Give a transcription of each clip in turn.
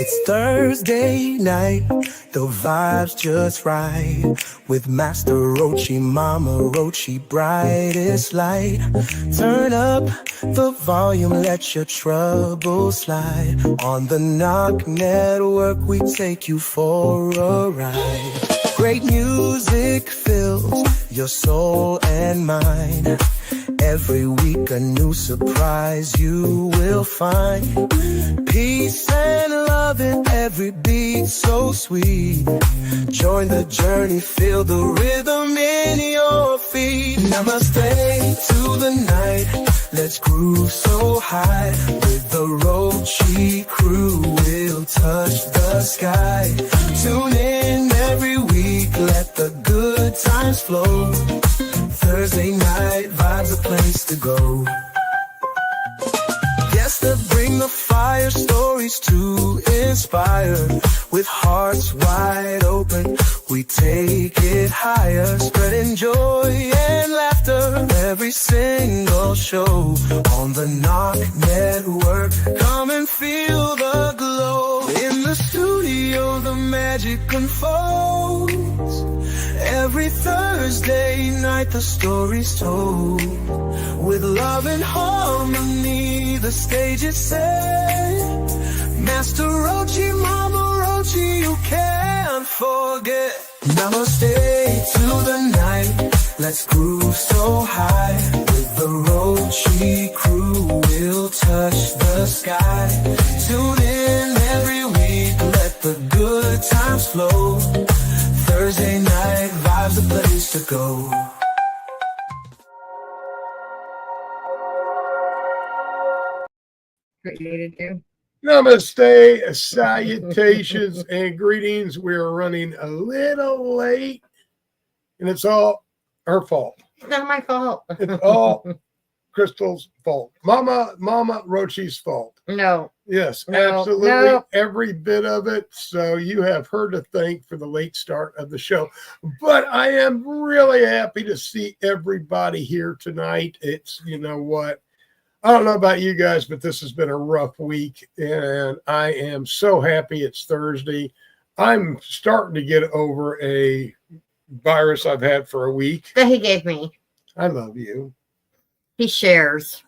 It's Thursday night, the vibe's just right. With Master Roachee Momma Roachee, brightest light. Turn up the volume, let your troubles slide. On the NOK Network, we take you for a ride. Great music fills your soul and mind. Every week a new surprise you will find. Peace and love in every beat so sweet. Join the journey, feel the rhythm in your feet. Namaste to the night, let's groove so high. With the Roachee crew, we'll touch the sky. Tune in every week, let the good times flow. Thursday night vibes, a place to go. Guests that bring the fire, stories to inspire. With hearts wide open, we take it higher. Spreading joy and laughter, every single show. On the NOK Network, come and feel the glow. In the studio, the magic unfolds. Every Thursday night the story's told. With love and harmony the stage is set. Master Roachee Momma Roachee, you can't forget. Namaste to the night, let's groove so high. With the Roachee crew, we'll touch the sky. Tune in every week, let the good times flow. Thursday night vibes, a place to go. Namaste, salutations, and greetings. We're running a little late, and it's all her fault. It's not my fault. It's all Crystal's fault. Momma Roachee's fault. No. Yes, No, absolutely. no. Every bit of it. So you have her to thank for the late start of the show. But I am really happy to see everybody here tonight. It's, you know what? I don't know about you guys, but this has been a rough week, and I am so happy it's Thursday. I'm starting to get over a virus I've had for a week. That he gave me. I love you. He shares.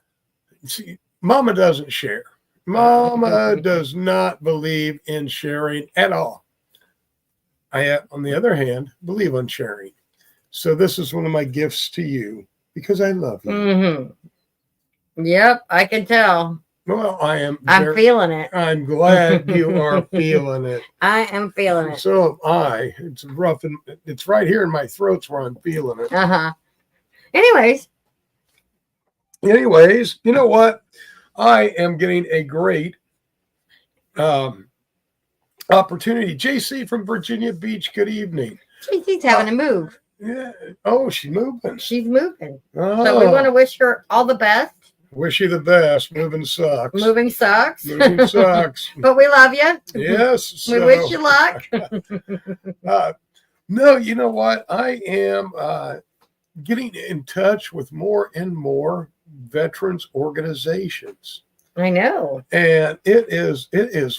See, Mama doesn't share. Mama does not believe in sharing at all. I, on the other hand, believe in sharing. So this is one of my gifts to you because I love you. Mm-hmm. Yep, I can tell. Well, I'm feeling it. I'm glad you are feeling it. I am feeling it. So am I. It's rough, and it's right here in my throat where I'm feeling it. Uh-huh. Anyways, you know what? I am getting a great opportunity. JC from Virginia Beach, good evening. she's having to move. Yeah. Oh, she's moving. She's moving. Oh. So we want to wish her all the best. Wish you the best. Moving sucks. Moving sucks. Moving sucks. But we love you. Yes. We wish you luck. No, you know what? I am getting in touch with more and more veterans organizations. I know. And it is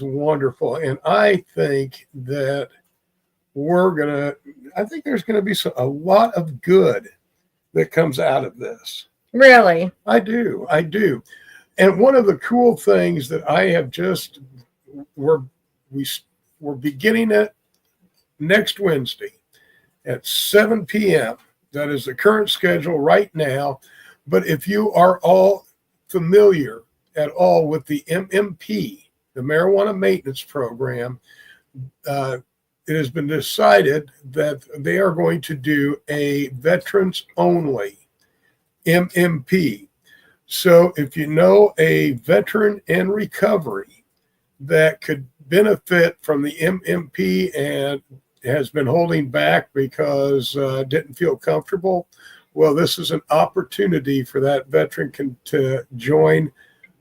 wonderful. And I think that I think there's going to be a lot of good that comes out of this. Really? I do. And one of the cool things that I have we're beginning it next Wednesday at 7 p.m. That is the current schedule right now. But if you are all familiar at all with the MMP, the Marijuana Maintenance Program, it has been decided that they are going to do a veterans only MMP. So if you know a veteran in recovery that could benefit from the MMP and has been holding back because didn't feel comfortable, well, this is an opportunity for that veteran to join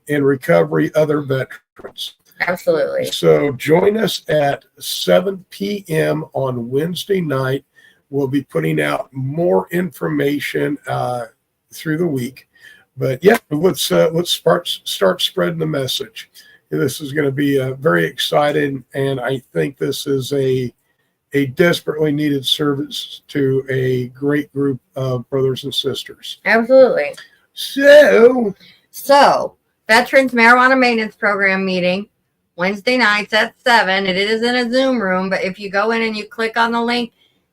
in recovery other veterans. Absolutely. So join us at 7 p.m. on Wednesday night. We'll be putting out more information through the week. But yeah, let's start spreading the message. This is going to be very exciting, and I think this is a desperately needed service to a great group of brothers and sisters. Absolutely. So, Veterans Marijuana Maintenance Program meeting Wednesday nights at 7. It is in a Zoom room, but if you go in and you click on the link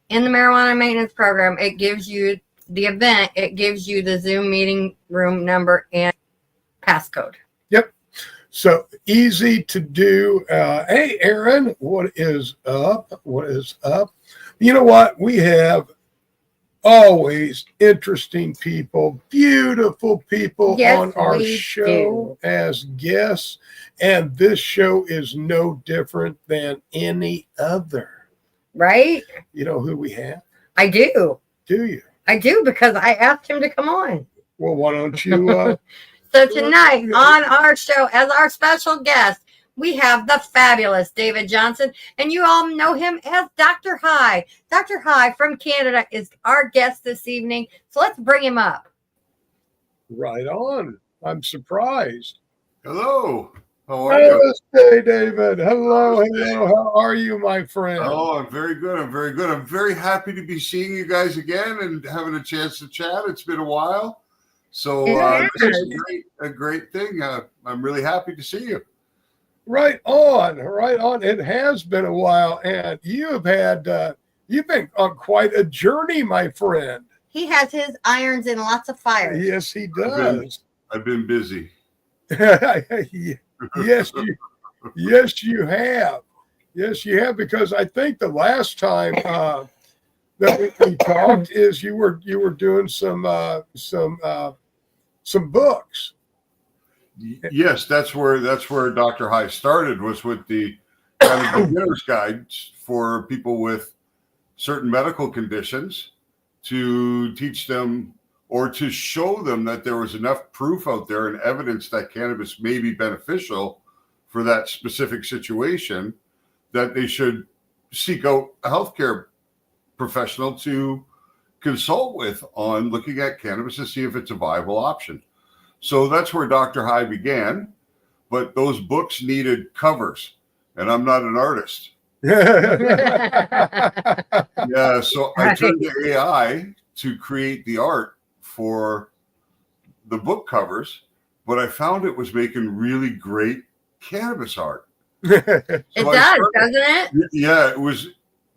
in the Marijuana Maintenance Program, it gives you the event. It gives you the Zoom meeting room number and passcode. yep. So easy to do. Hey, Aaron, what is up? What is up? You know what? We have always interesting people, beautiful people on our show as guests. And this show is no different than any other. Right? You know who we have? I do. Do you? I do, because I asked him to come on. Well, why don't you? So tonight on our show, as our special guest, we have the fabulous David Johnson, and you all know him as Dr. High. Dr. High from Canada is our guest this evening, so let's bring him up. Right on. I'm surprised. Hello. How are you? Hey, David. Hello. Hello. How are you, my friend? Oh, I'm very good. I'm very good. I'm very happy to be seeing you guys again and having a chance to chat. It's been a while. So this is a great thing. I'm really happy to see you. Right on. Right on. It has been a while, and you've been on quite a journey, my friend. He has his irons in lots of fires. Yes, he does. I've been busy. Yes, you have. Yes, you have, because I think the last time that we talked is you were doing some books. Yes, that's where Dr. High started, was with the kind of beginner's guide for people with certain medical conditions, to teach them or to show them that there was enough proof out there and evidence that cannabis may be beneficial for that specific situation, that they should seek out a healthcare professional to consult with on looking at cannabis to see if it's a viable option. So that's where Dr. High began, but those books needed covers, and I'm not an artist. Yeah, so I turned to AI to create the art for the book covers, but I found it was making really great cannabis art. It does, doesn't it? Yeah, it was.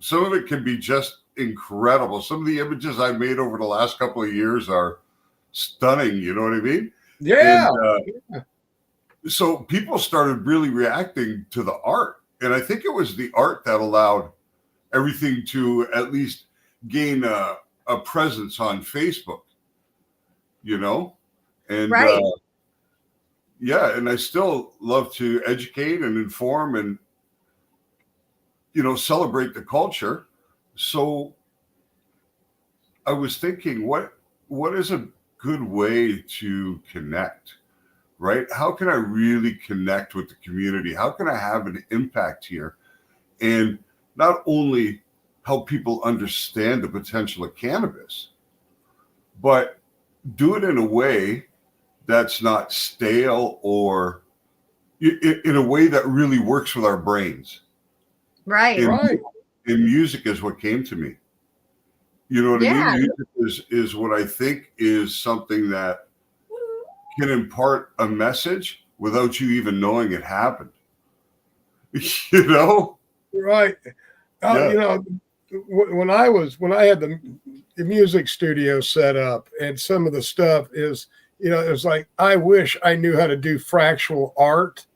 Some of it can be just incredible. Some of the images I made over the last couple of years are stunning. You know what I mean? Yeah. And, so people started really reacting to the art. And I think it was the art that allowed everything to at least gain a presence on Facebook, you know? And right. Yeah, and I still love to educate and inform and, you know, celebrate the culture. So I was thinking, what is a good way to connect, right? How can I really connect with the community? How can I have an impact here? And not only help people understand the potential of cannabis, but do it in a way that's not stale, or in a way that really works with our brains. Right. Right. And music is what came to me. You know what I mean? Music is what I think is something that can impart a message without you even knowing it happened. You know? Right. You know, when I had the music studio set up, and some of the stuff is, you know, it was like, I wish I knew how to do fractional art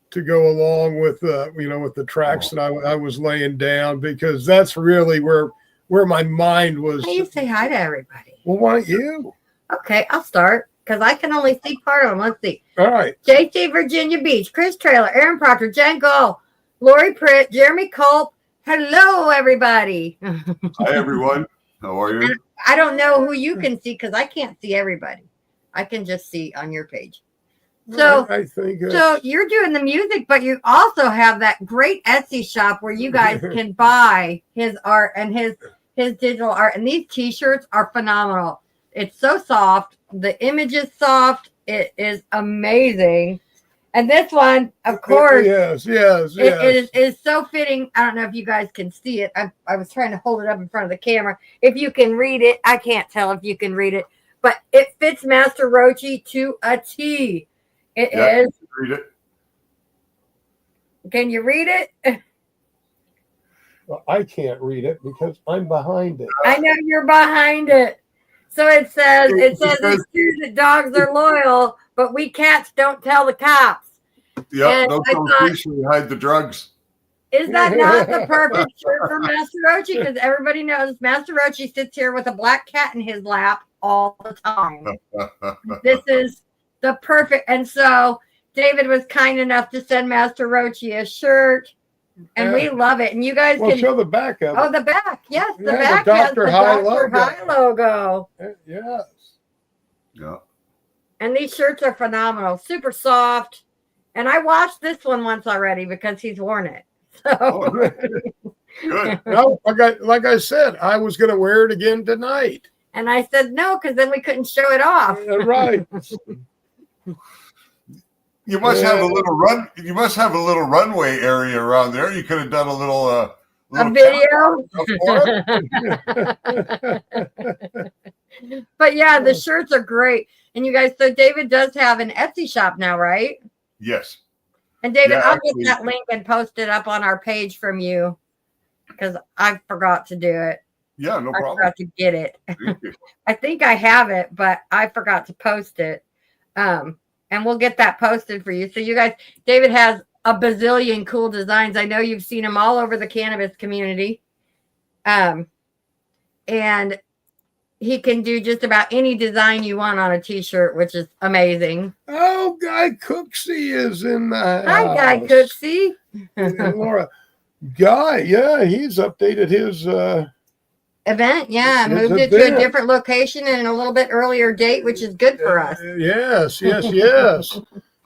to go along with with the tracks that I was laying down, because that's really where my mind was. Hey, you say hi to everybody. Well, why don't you? Okay, I'll start, because I can only see part of them. Let's see. All right. JT Virginia Beach, Chris Traylor, Aaron Proctor, Jen Gall, Lori Pritt, Jeremy Culp. Hello, everybody. Hi, everyone. How are you? And I don't know who you can see, because I can't see everybody. I can just see on your page. So I think so you're doing the music, but you also have that great Etsy shop where you guys can buy his art and his digital art. And these t-shirts are phenomenal. It's so soft. The image is soft. It is amazing. And this one, of course, yes. it is so fitting. I don't know if you guys can see it. I was trying to hold it up in front of the camera. If you can read it, I can't tell if you can read it, but it fits Master Roachee to a T. It is. Read it. Can you read it? Well, I can't read it because I'm behind it. I know you're behind it. So it says it's true that dogs are loyal, but we cats don't tell the cops. Yeah, don't tell the police we hide the drugs. Is that not the perfect shirt for Master Roachee? Because everybody knows Master Roachee sits here with a black cat in his lap all the time. This is the perfect. And so David was kind enough to send Master Roachee a shirt. And we love it. And you guys can show the back of it. Oh, the back. Yes, the back the has the Dr. High Dr. logo. High logo. Yes. Yeah. And these shirts are phenomenal. Super soft. And I washed this one once already because he's worn it. So Good. No, like I said, I was going to wear it again tonight. And I said no, because then we couldn't show it off. Right. You must have a little run. You must have a little runway area around there. You could have done a little a video. But yeah, the shirts are great. And you guys, so David does have an Etsy shop now, right? Yes. And David, Yeah, I'll actually, get that link and post it up on our page from you because I forgot to do it. Yeah, no I problem. forgot to get it. I think I have it, but I forgot to post it. And we'll get that posted for you. So you guys, David has a bazillion cool designs. I know you've seen them all over the cannabis community. And he can do just about any design you want on a t-shirt, which is amazing. Oh, Guy Cooksey is in the house. Hi, Guy Cooksey. And Laura. Guy, yeah, he's updated his event. Yeah, his moved it to event. a different location and a little bit earlier date, which is good for us. Yes.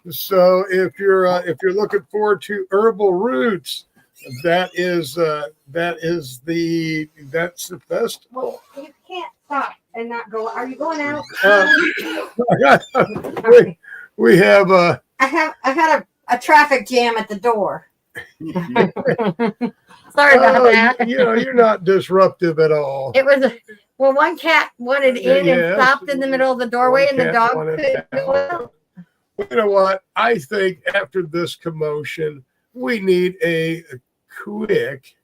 So if you're looking forward to Herbal Roots, that's the festival. You can't stop and not go. Are you going out? We have I had a traffic jam at the door. Sorry about that. You're not disruptive at all. It was one cat wanted in and stopped in the middle of the doorway, and the dog couldn't go out. You know what? I think after this commotion, we need a quick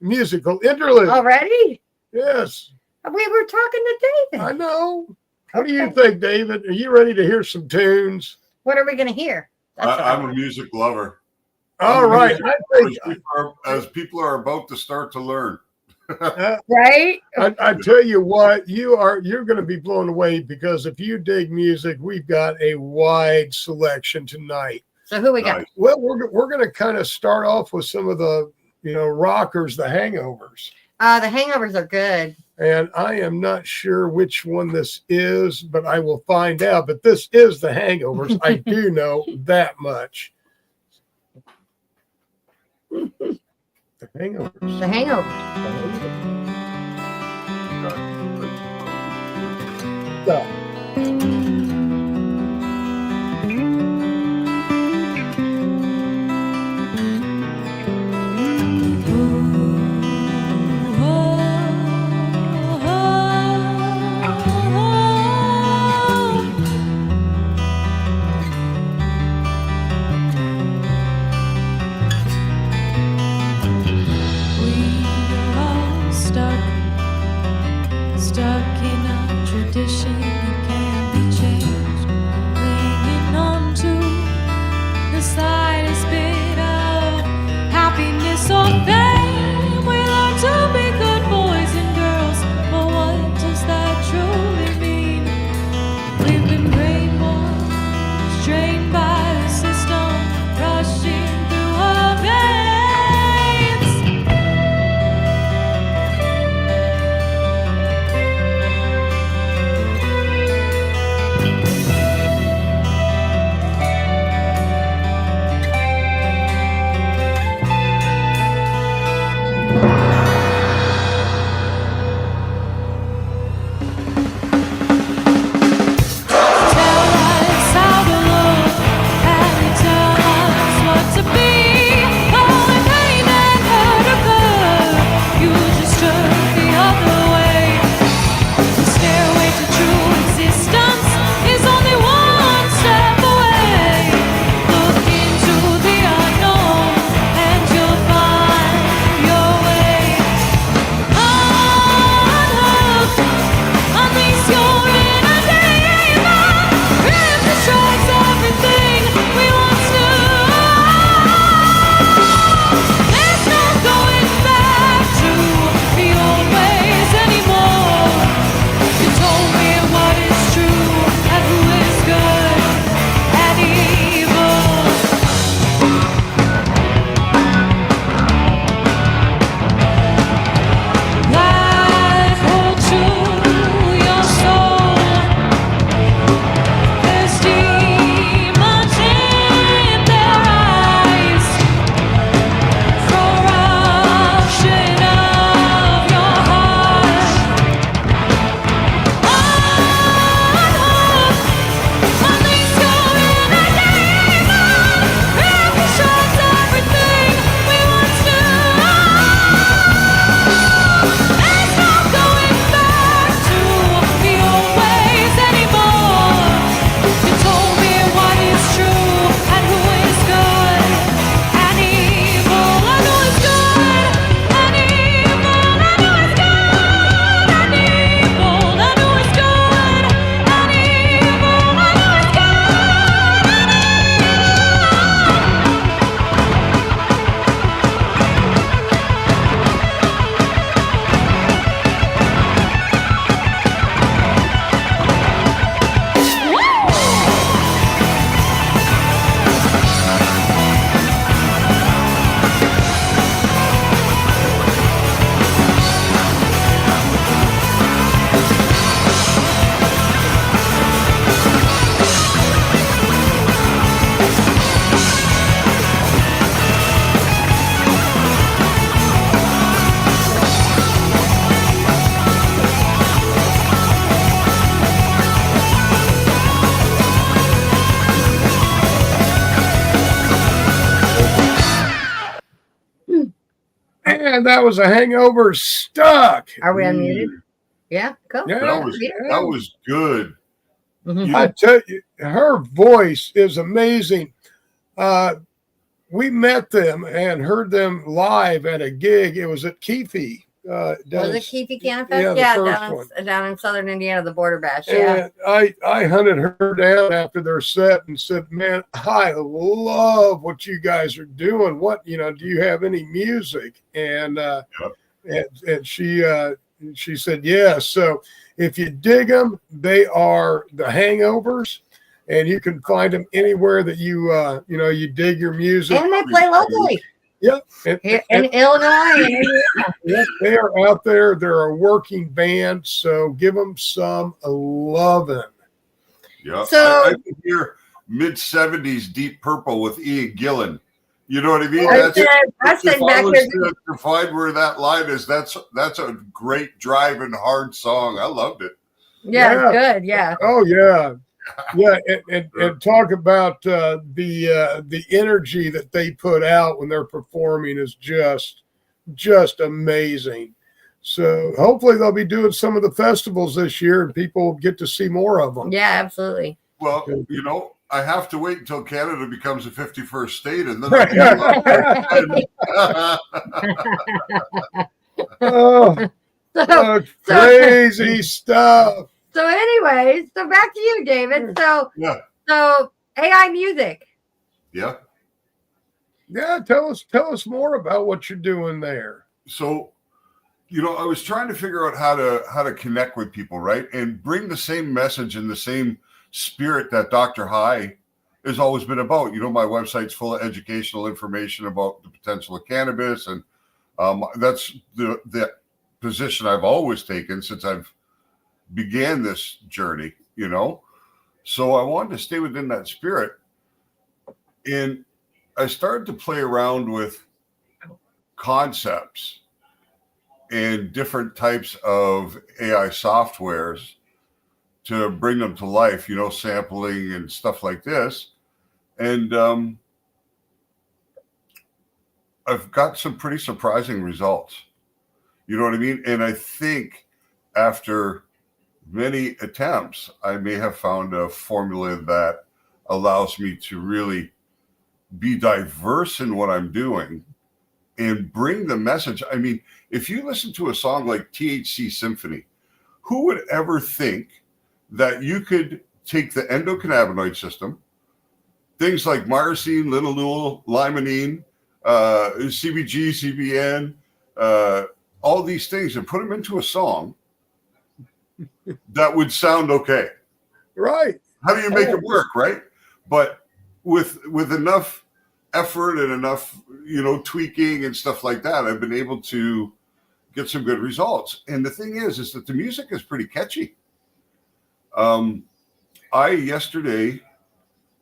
musical interlude. Already? Yes. We were talking to David. I know. What do you think, David? Are you ready to hear some tunes? What are we going to hear? I'm a music lover. All right. As people are about to start to learn. Right? I tell you what, you're going to be blown away because if you dig music, we've got a wide selection tonight. So who we got? Nice. Well, we're going to kind of start off with some of the rockers, the Hangovers. The Hangovers are good. And I am not sure which one this is, but I will find out. But this is the Hangovers. I do know that much. The Hangovers. The Hangovers. Stuck in a tradition that can't be changed, clinging on to the slightest bit of happiness or fame. We learn to be good boys and girls, but what does that truly mean? We've been brainwashed, trained by the system, rushing through our veins. And that was a hangover stuck. Are we unmuted? Yeah, cool. Yeah, That was good. Mhm. I tell you, her voice is amazing. We met them and heard them live at a gig. It was at Keefe. Was it Keefe Canna Yeah, Fest? the Yeah, first down in southern Indiana, the Border Bash. Yeah. And I hunted her down after their set and said, "Man, I love what you guys are doing. What, do you have any music?" And she said, "Yes." So if you dig them, they are the Hangovers, and you can find them anywhere that you dig your music. And they play locally. Yep. In Illinois. Yes, they are out there. They're a working band, so give them some loving. Yeah. So- I can hear mid-70s Deep Purple with Ian Gillan. You know what I mean? I said back here. To find where that line is, that's a great driving hard song. I loved it. Yeah, Yeah. it's good. Yeah. Oh yeah, yeah, and talk about the energy that they put out when they're performing is just amazing. So hopefully they'll be doing some of the festivals this year, and people get to see more of them. Yeah, absolutely. Well, I have to wait until Canada becomes a 51st state, and then I Oh, crazy stuff. So anyways, so back to you, David. So Yeah. So AI music. Yeah. Yeah, tell us more about what you're doing there. So, I was trying to figure out how to connect with people, right? And bring the same message and the same spirit that Dr. High has always been about. My website's full of educational information about the potential of cannabis. And that's the position I've always taken since I've began this journey, So I wanted to stay within that spirit. And I started to play around with concepts and different types of AI softwares to bring them to life, sampling and stuff like this. And I've got some pretty surprising results. You know what I mean? And I think after many attempts, I may have found a formula that allows me to really be diverse in what I'm doing and bring the message. I mean, if you listen to a song like THC Symphony, who would ever think that you could take the endocannabinoid system, things like myrcene, linalool, limonene, CBG, CBN, all these things, and put them into a song that would sound okay? Right. How do you make it work, right? But with enough effort and enough, tweaking and stuff like that, I've been able to get some good results. And the thing is that the music is pretty catchy. I yesterday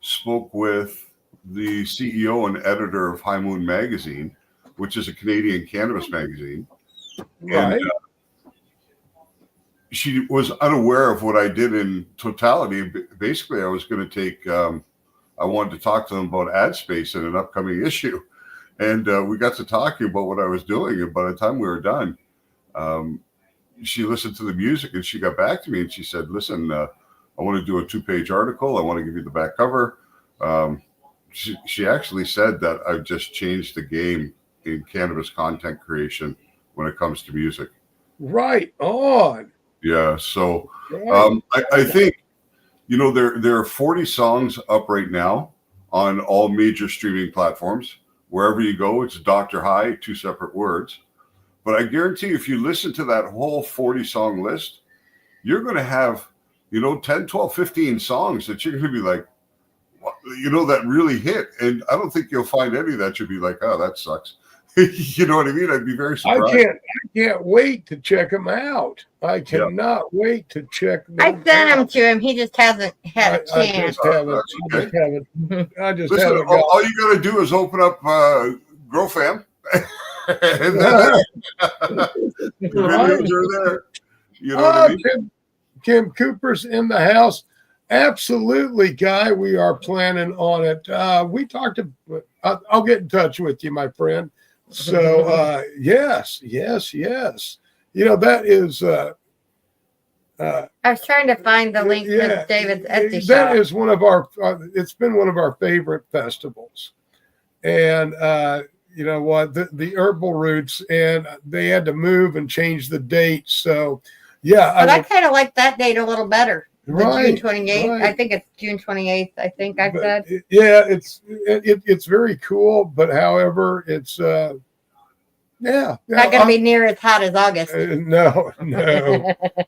spoke with the CEO and editor of High Moon Magazine, which is a Canadian cannabis magazine. Right. And she was unaware of what I did in totality. Basically, I was going to take, I wanted to talk to them about ad space in an upcoming issue. And we got to talking about what I was doing. And by the time we were done, she listened to the music and she got back to me and she said, "Listen, I want to do a 2-page article. I want to give you the back cover." She actually said that I've just changed the game in cannabis content creation when it comes to music. Right on. Yeah. So Right. I think, there are 40 songs up right now on all major streaming platforms. Wherever you go, it's Dr. High, 2 separate words. But I guarantee you, if you listen to that whole 40 song list, you're going to have, 10, 12, 15 songs that you're going to be like, that really hit. And I don't think you'll find any that you'll be like, "Oh, that sucks." You know what I mean? I'd be very surprised. I can't wait to check them out. I cannot wait to check them I sent them to him. He just hasn't had a I chance. just haven't. Listen, got. all you got to do is open up GrowFam. And the videos are there. You know what I mean? Kim Cooper's in the house. Absolutely, Guy. We are planning on it. We talked to. I'll get in touch with you, my friend. So yes. That is. I was trying to find the link to David's Etsy shop. That is one of our. It's been one of our favorite festivals, and you know what? The herbal roots, and they had to move and change the date. So, yeah, but I kind of like that date a little better. Right, June 28th. right. I think it's June 28th. I think I said. Yeah, it's very cool, but however, it's not going to be near as hot as August. No,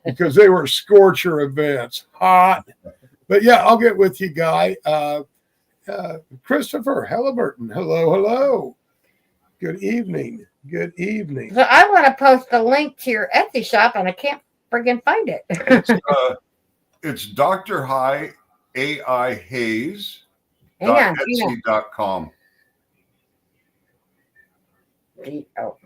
because they were scorcher events, hot. But yeah, I'll get with you, Guy. Christopher Halliburton, hello. Good evening. So I want to post a link to your Etsy shop, and I can't friggin' find it. It's Dr. High AI Hayes. Etsy.com. Oh.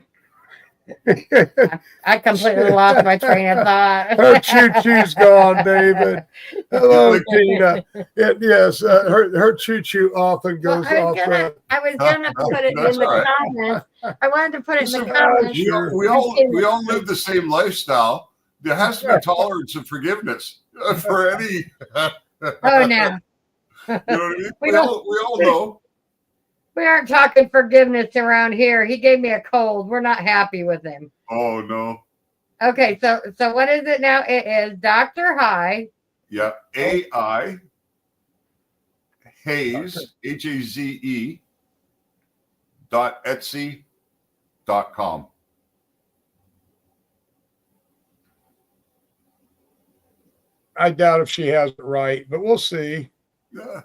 I completely lost my train of thought. Her choo-choo's gone, David. Hello, Tina. Yes, her choo-choo often goes off. I was gonna put it in the comments. I wanted to put it in the comments. We all live the same lifestyle. There has to be tolerance and forgiveness for any. Oh no. You know what I mean? We all know. We aren't talking forgiveness around here. He gave me a cold. We're not happy with him. Oh no. Okay, so what is it now? It is Dr. High. Yeah, AI Hayes HAZE .etsy.com. I doubt if she has it right, but we'll see. Yeah.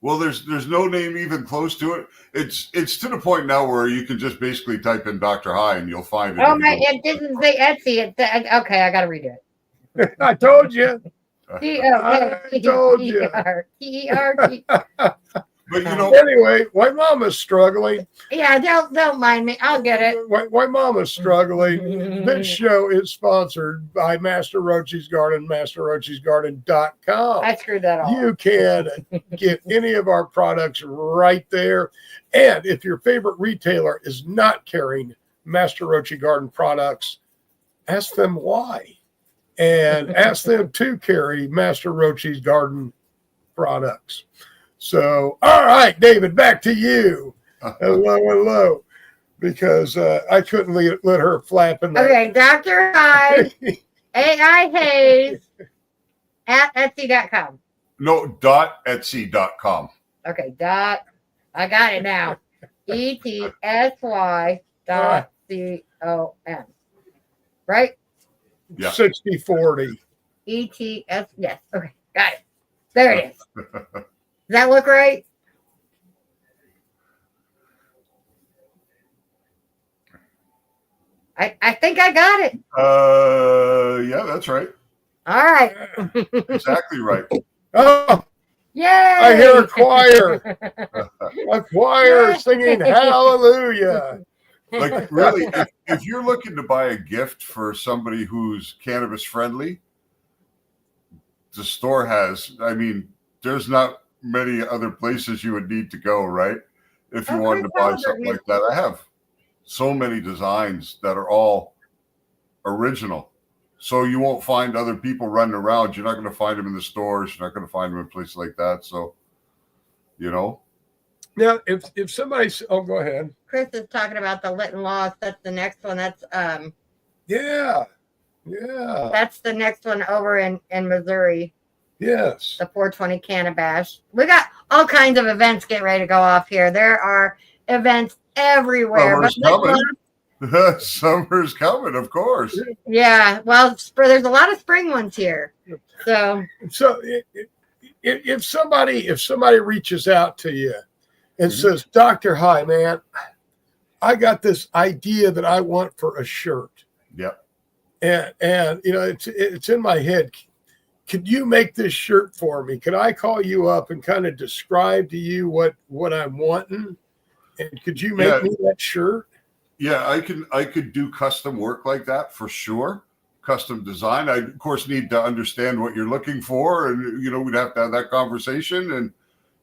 Well, there's no name even close to it. It's to the point now where you can just basically type in Dr. High and you'll find it. Oh my! It didn't say Etsy. It said, okay, I gotta redo it. I told you. I told you. T-E-R-T. But you know, anyway, White Mama's struggling. Yeah, don't mind me. I'll get it. White Mama's struggling. This show is sponsored by Master Roachee's Garden, masterroacheesgarden.com. I screwed that all. You can get any of our products right there. And if your favorite retailer is not carrying Master Roachee Garden products, ask them why. And ask them to carry Master Roachee's Garden products. So, all right, David, back to you. Hello. Because I couldn't let her flap in there. Okay, Dr. High, AI Hayes at Etsy.com. No, .etsy.com. Okay, I got it now. ETSY.com. Right? Yeah. 60/40. ETS. Yes. Okay, got it. There it is. Does that look right? I think I got it. Yeah, that's right. All right. Exactly right. Oh, yay! I hear a choir. A choir singing hallelujah. Like really, if you're looking to buy a gift for somebody who's cannabis friendly, the store has, I mean, there's not many other places you would need to go, right? If you wanted to buy something like that. I have so many designs that are all original. So you won't find other people running around. You're not going to find them in the stores. You're not going to find them in places like that. So, you know. Now, if somebody's, go ahead. Chris is talking about the Lit and Lost. That's the next one. That's Yeah. That's the next one over in Missouri. Yes. The 420 Cannabash. We got all kinds of events getting ready to go off here. There are events everywhere. Summer's coming, of course. Yeah. Well, there's a lot of spring ones here. So if somebody reaches out to you and says, Dr. High, man, I got this idea that I want for a shirt. Yep. And you know, it's in my head. Could you make this shirt for me? Could I call you up and kind of describe to you what I'm wanting? And could you make me that shirt? Yeah, I could do custom work like that for sure. Custom design. I of course need to understand what you're looking for, and you know, we'd have to have that conversation and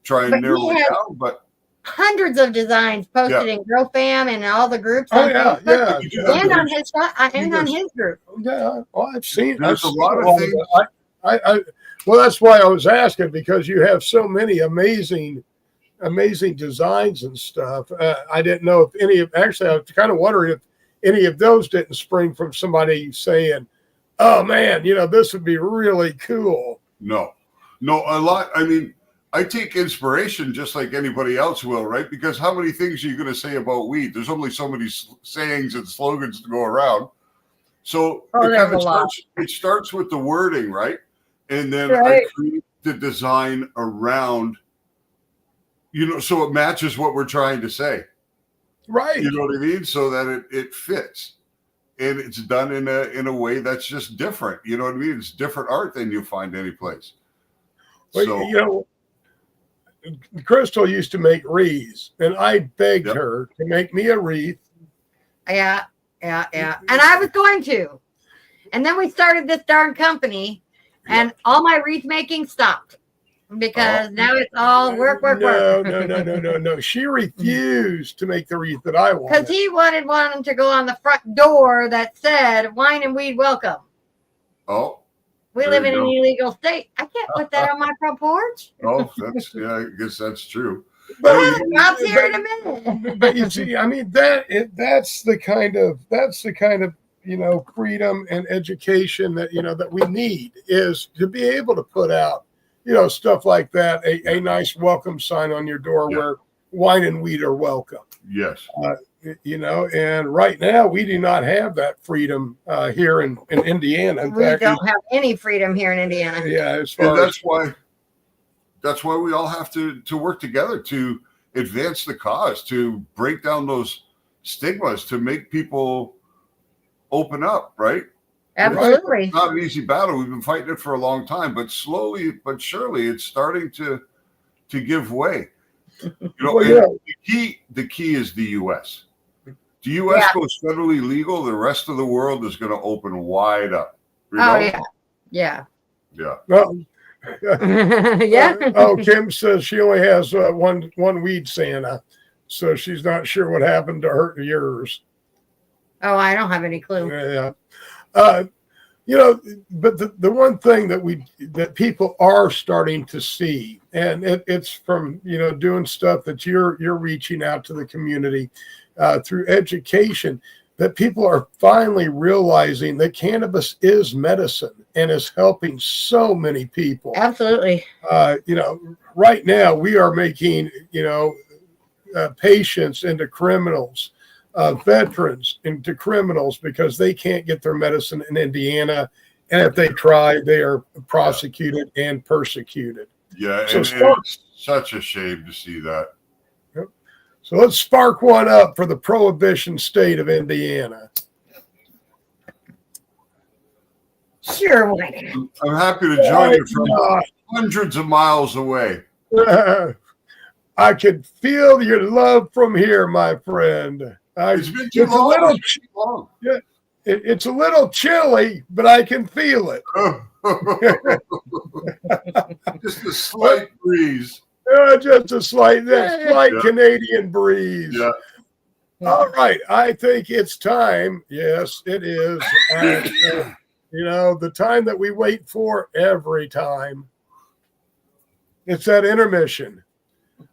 try and narrow it down. But hundreds of designs posted in GrowFam and all the groups Oh on yeah, Facebook yeah. and on his on his group. Yeah, well, I've seen. There's I've a seen lot of all things. that. Well, that's why I was asking, because you have so many amazing designs and stuff. I didn't know if any of. Actually, I was kind of wondering if any of those didn't spring from somebody saying, "Oh man, this would be really cool." No, a lot. I mean, I take inspiration just like anybody else will, right? Because how many things are you going to say about weed? There's only so many sayings and slogans to go around. So it starts with the wording, right? And then I create the design around, so it matches what we're trying to say. Right. You know what I mean? So that it fits. And it's done in a way that's just different. You know what I mean? It's different art than you find any place. Well, Crystal used to make wreaths, and I begged her to make me a wreath. Yeah. And I was going to. And then we started this darn company, and all my wreath making stopped because now it's all work. No. She refused to make the wreath that I wanted. Because he wanted one to go on the front door that said, "Wine and weed welcome." Oh. We live in an illegal state. I can't put that on my front porch. Oh, I guess that's true. But Rob's here in a minute. But you see, I mean, that's the kind of freedom and education that that we need, is to be able to put out stuff like that, a nice welcome sign on your door where wine and weed are welcome. Yes. And right now we do not have that freedom here in Indiana. We don't have any freedom here in Indiana. Yeah, that's why we all have to work together to advance the cause, to break down those stigmas, to make people open up, right? Absolutely. It's not an easy battle. We've been fighting it for a long time, but slowly but surely it's starting to give way. The key is the U.S. The U.S. goes federally legal, the rest of the world is going to open wide up. Yeah. Well, yeah. Kim says she only has one weed Santa, so she's not sure what happened to yours. Oh, I don't have any clue. Yeah. But the one thing that people are starting to see, and it's from doing stuff that you're reaching out to the community through education, that people are finally realizing that cannabis is medicine and is helping so many people. Absolutely. Right now we are making patients into criminals. Veterans into criminals because they can't get their medicine in Indiana, and if they try, they are prosecuted and persecuted. Yeah, so it's such a shame to see that. Yep. So let's spark one up for the prohibition state of Indiana. Sure. I'm happy to join you from hundreds of miles away. I can feel your love from here, my friend. It's been too long. Yeah, it's a little chilly, but I can feel it. Just a slight breeze. Just a slight Canadian breeze. Yeah. All right. I think it's time. Yes, it is. The time that we wait for every time. It's that intermission.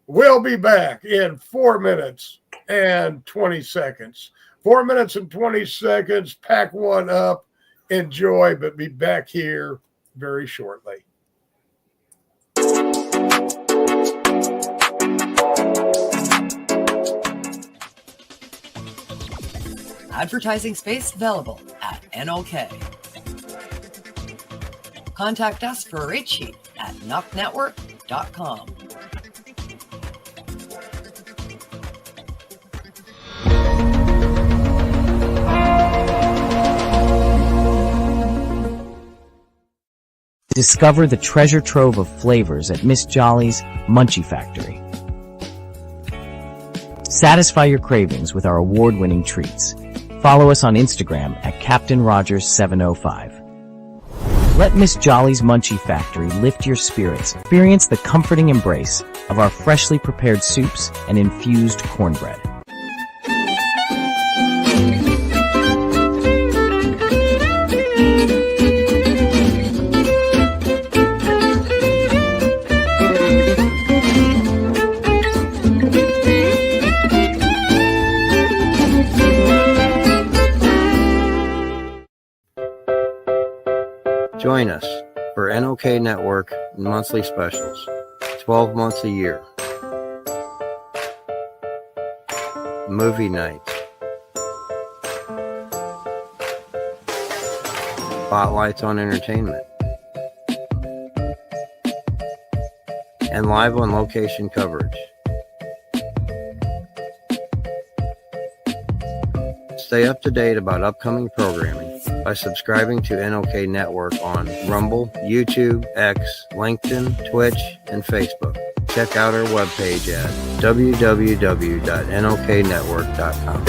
We'll be back in 4 minutes and 20 seconds. 4 minutes and 20 seconds. Pack one up. Enjoy, but be back here very shortly. Advertising space available at NOK. Contact us for a rate sheet at NOKNetwork.com. Discover the treasure trove of flavors at Miss Jolly's Munchie Factory. Satisfy your cravings with our award-winning treats. Follow us on Instagram at Captain Rogers 705. Let Miss Jolly's Munchie Factory lift your spirits. Experience the comforting embrace of our freshly prepared soups and infused cornbread. Join us for NOK Network monthly specials, 12 months a year. Movie nights. Spotlights on entertainment. And live on location coverage. Stay up to date about upcoming programming by subscribing to NOK Network on Rumble, YouTube, X, LinkedIn, Twitch, and Facebook. Check out our webpage at www.noknetwork.com.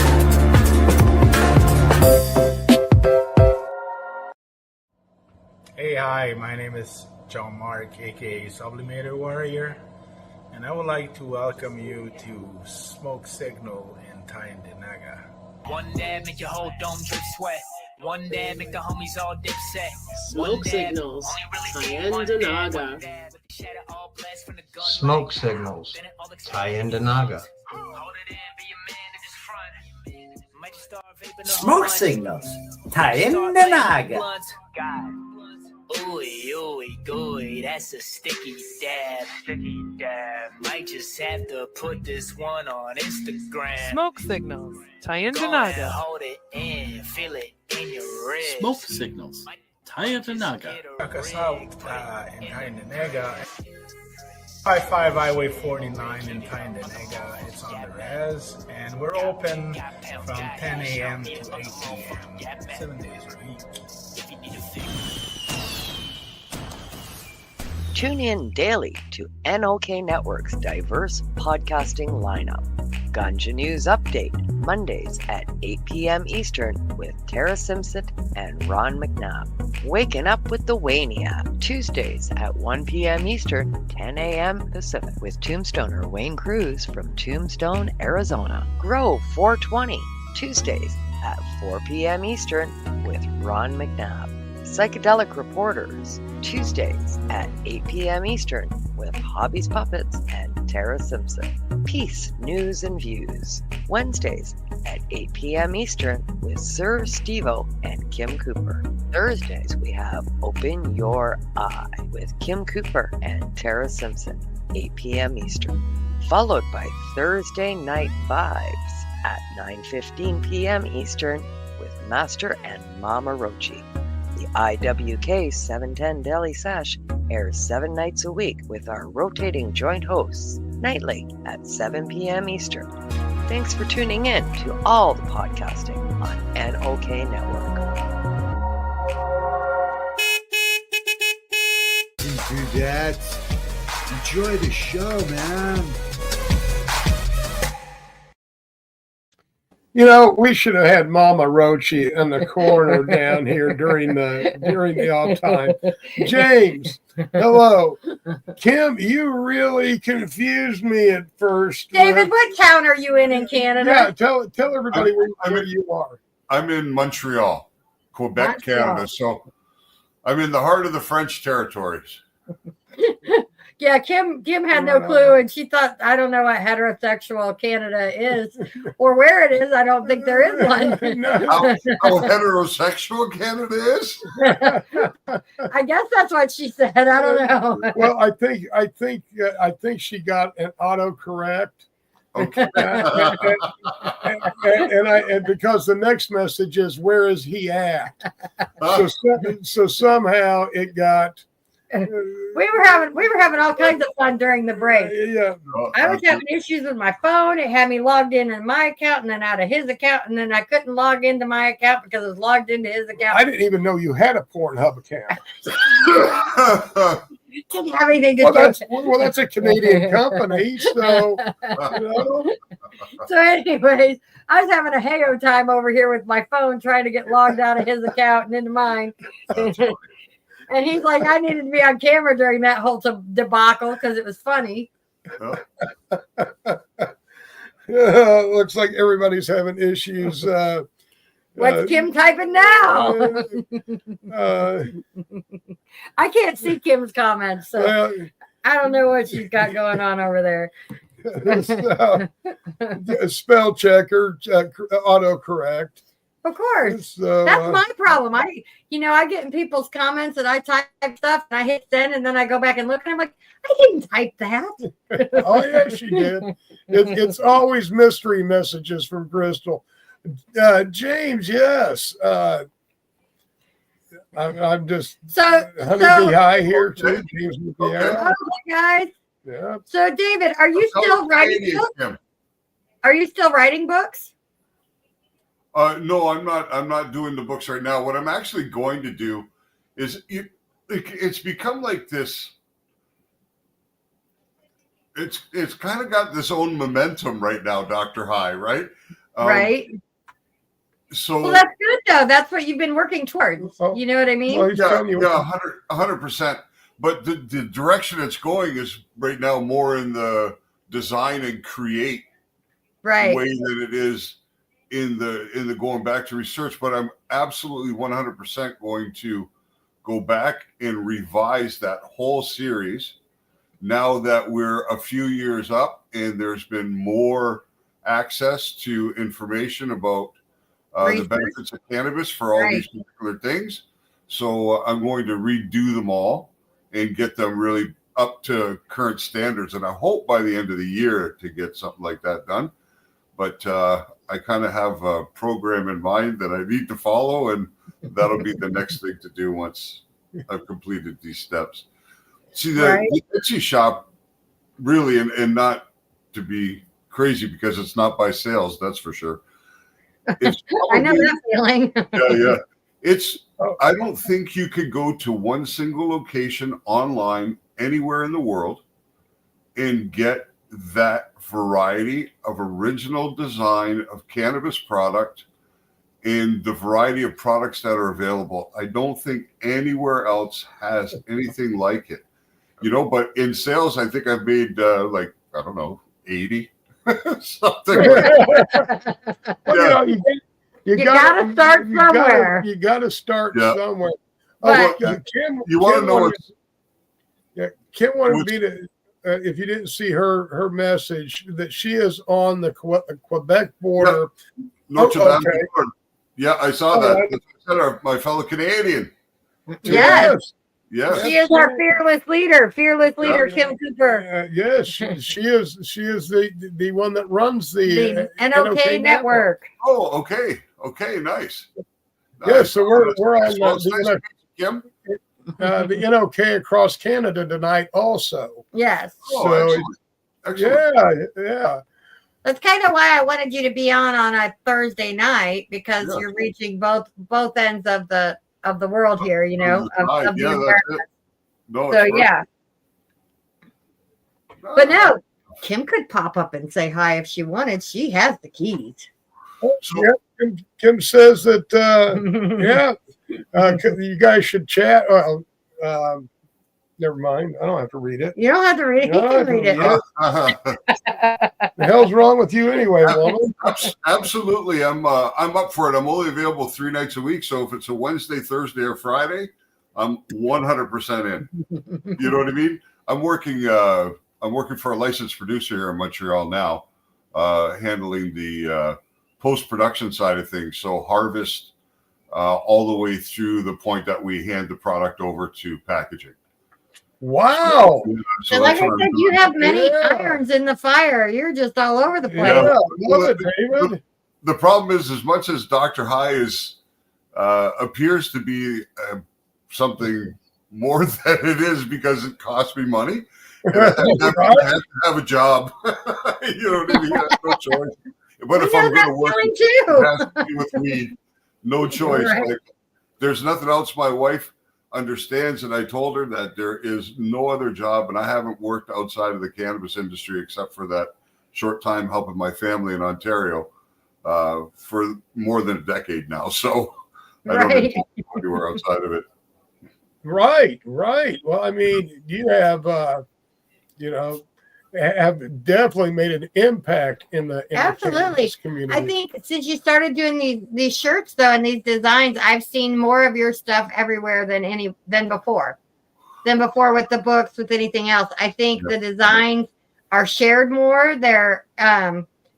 Hey, hi, my name is John Mark, aka Sublimator Warrior, and I would like to welcome you to Smoke Signal in Tyndinaga. One dab make your whole dome drip sweat. One dab make the homies all dip set. Smoke Signals, Tyndinaga. Smoke Signals, Tyndinaga. Smoke Signals, Tyndinaga. Ooey, ooey, gooey, that's a sticky dab. Sticky dab. Might just have to put this one on Instagram. Smoke Signals, Tyndinaga. Hold it in, feel it in your wrist. Smoke Signals, Tyndinaga. Check us out in Tyndinaga. 55 Highway 49 in Tyndinaga. It's on the res, and we're open from 10 a.m. to 8 p.m. 7 days a week. Tune in daily to NOK Network's diverse podcasting lineup. Ganja News Update, Mondays at 8 p.m. Eastern with Tara Simpson and Ron McNabb. Waking Up with the Wayniac, Tuesdays at 1 p.m. Eastern, 10 a.m. Pacific with Tombstoner Wayne Cruz from Tombstone, Arizona. Grow 420, Tuesdays at 4 p.m. Eastern with Ron McNabb. Psychedelic Reporters, Tuesdays at 8 p.m. Eastern with Hobbies Puppets and Tara Simpson. Peace, News and Views, Wednesdays at 8 p.m. Eastern with Sir Stevo and Kim Cooper. Thursdays we have Open Your Eye with Kim Cooper and Tara Simpson, 8 p.m. Eastern. Followed by Thursday Night Vibes at 9:15 p.m. Eastern with Master and Momma Roachee. The IWK 710 Daily Sesh airs 7 nights a week with our rotating joint hosts, nightly at 7 p.m. Eastern. Thanks for tuning in to all the podcasting on NOK Network. Dudettes, enjoy the show, man. You know, we should have had Momma Roachee in the corner down here during the off time. James, hello. Kim, you really confused me at first. David, what town are you in Canada? Yeah, tell everybody where you are. I'm in Montreal, Quebec, Canada. So I'm in the heart of the French territories. Yeah, Kim had no clue, and she thought, I don't know what heterosexual Canada is or where it is. I don't think there is one. How heterosexual Canada is? I guess that's what she said. I don't know. Well, I think she got an autocorrect. Okay. and because the next message is, where is he at? So somehow it got. We were having all kinds of fun during the break. Yeah, I was having issues with my phone. It had me logged in my account and then out of his account, and then I couldn't log into my account because it was logged into his account. I didn't even know you had a Pornhub account. Didn't have anything to do. Well, that's a Canadian company, so. So, anyways, I was having a hey-o time over here with my phone, trying to get logged out of his account and into mine. And he's like, I needed to be on camera during that whole debacle because it was funny. Looks like everybody's having issues. What's Kim typing now? I can't see Kim's comments, so I don't know what she's got going on over there. Spell checker, autocorrect. Of course. So, that's my problem. I get in people's comments and I type stuff and I hit send and then I go back and look and I'm like, I didn't type that. Oh, yeah, she did. It's always mystery messages from Crystal. James, yes. I'm just Honeybee High here too. James Oh, guys. Yeah. So, David, are you still writing books? Are you still writing books? No, I'm not. I'm not doing the books right now. What I'm actually going to do is it's become like this. It's kind of got this own momentum right now, Dr. High, right? Right. So well, that's good though. That's what you've been working towards. You know what I mean? Well, yeah, 100%. But the direction it's going is right now more in the design and create way that it is in the going back to research. But I'm absolutely 100% going to go back and revise that whole series now that we're a few years up and there's been more access to information about the benefits of cannabis for all these particular things. So I'm going to redo them all and get them really up to current standards. And I hope by the end of the year to get something like that done. But I kind of have a program in mind that I need to follow, and that'll be the next thing to do once I've completed these steps. See, the Etsy shop really, and not to be crazy because it's not by sales, that's for sure. It's probably, I know that feeling. yeah. I don't think you could go to one single location online anywhere in the world and get that variety of original design of cannabis product and the variety of products that are available. I don't think anywhere else has anything like it. But in sales, I think I've made 80 something. Well, you gotta start somewhere. You gotta start somewhere. Kim, you want to know what's? Yeah, Kim wanted me to. If you didn't see her message, that she is on the Quebec border. Notre Dame. Yeah, I saw that. My fellow Canadian. Yes. Yes. She is our fearless leader, Kim Cooper. Yes, she is the one that runs the NOK Network. Oh, okay. Okay, nice. Yeah, so we're on the NOK across Canada tonight also. Yes. So excellent. Yeah. That's kind of why I wanted you to be on a Thursday night, because you're reaching both ends of the world here, of the environment. So yeah. But no, Kim could pop up and say hi if she wanted. She has the keys. Kim says that you guys should chat. Never mind. I don't have to read it. You don't have to read it. You can read it. The hell's wrong with you anyway, woman? Absolutely. I'm up for it. I'm only available 3 nights a week. So if it's a Wednesday, Thursday, or Friday, I'm 100% in. You know what I mean? I'm working for a licensed producer here in Montreal now, handling the post-production side of things. So harvest all the way through the point that we hand the product over to packaging. Wow. So like I said, you have many irons in the fire. You're just all over the place. Yeah, love it, David. The problem is, as much as Dr. High appears to be something more than it is, because it costs me money, and I have to have a job. You know what I mean? I have no choice. But if I'm going to work, it has to be with weed. No choice. Right. Like, there's nothing else. My wife understands, and I told her that there is no other job, and I haven't worked outside of the cannabis industry except for that short time helping my family in Ontario for more than a decade now. So I don't intend to go anywhere outside of it. Right. Well, I mean, you have, have definitely made an impact in the Absolutely. cannabis community. I think since you started doing these shirts though and these designs, I've seen more of your stuff everywhere than before. With the books, with anything else. I think the designs are shared more. They're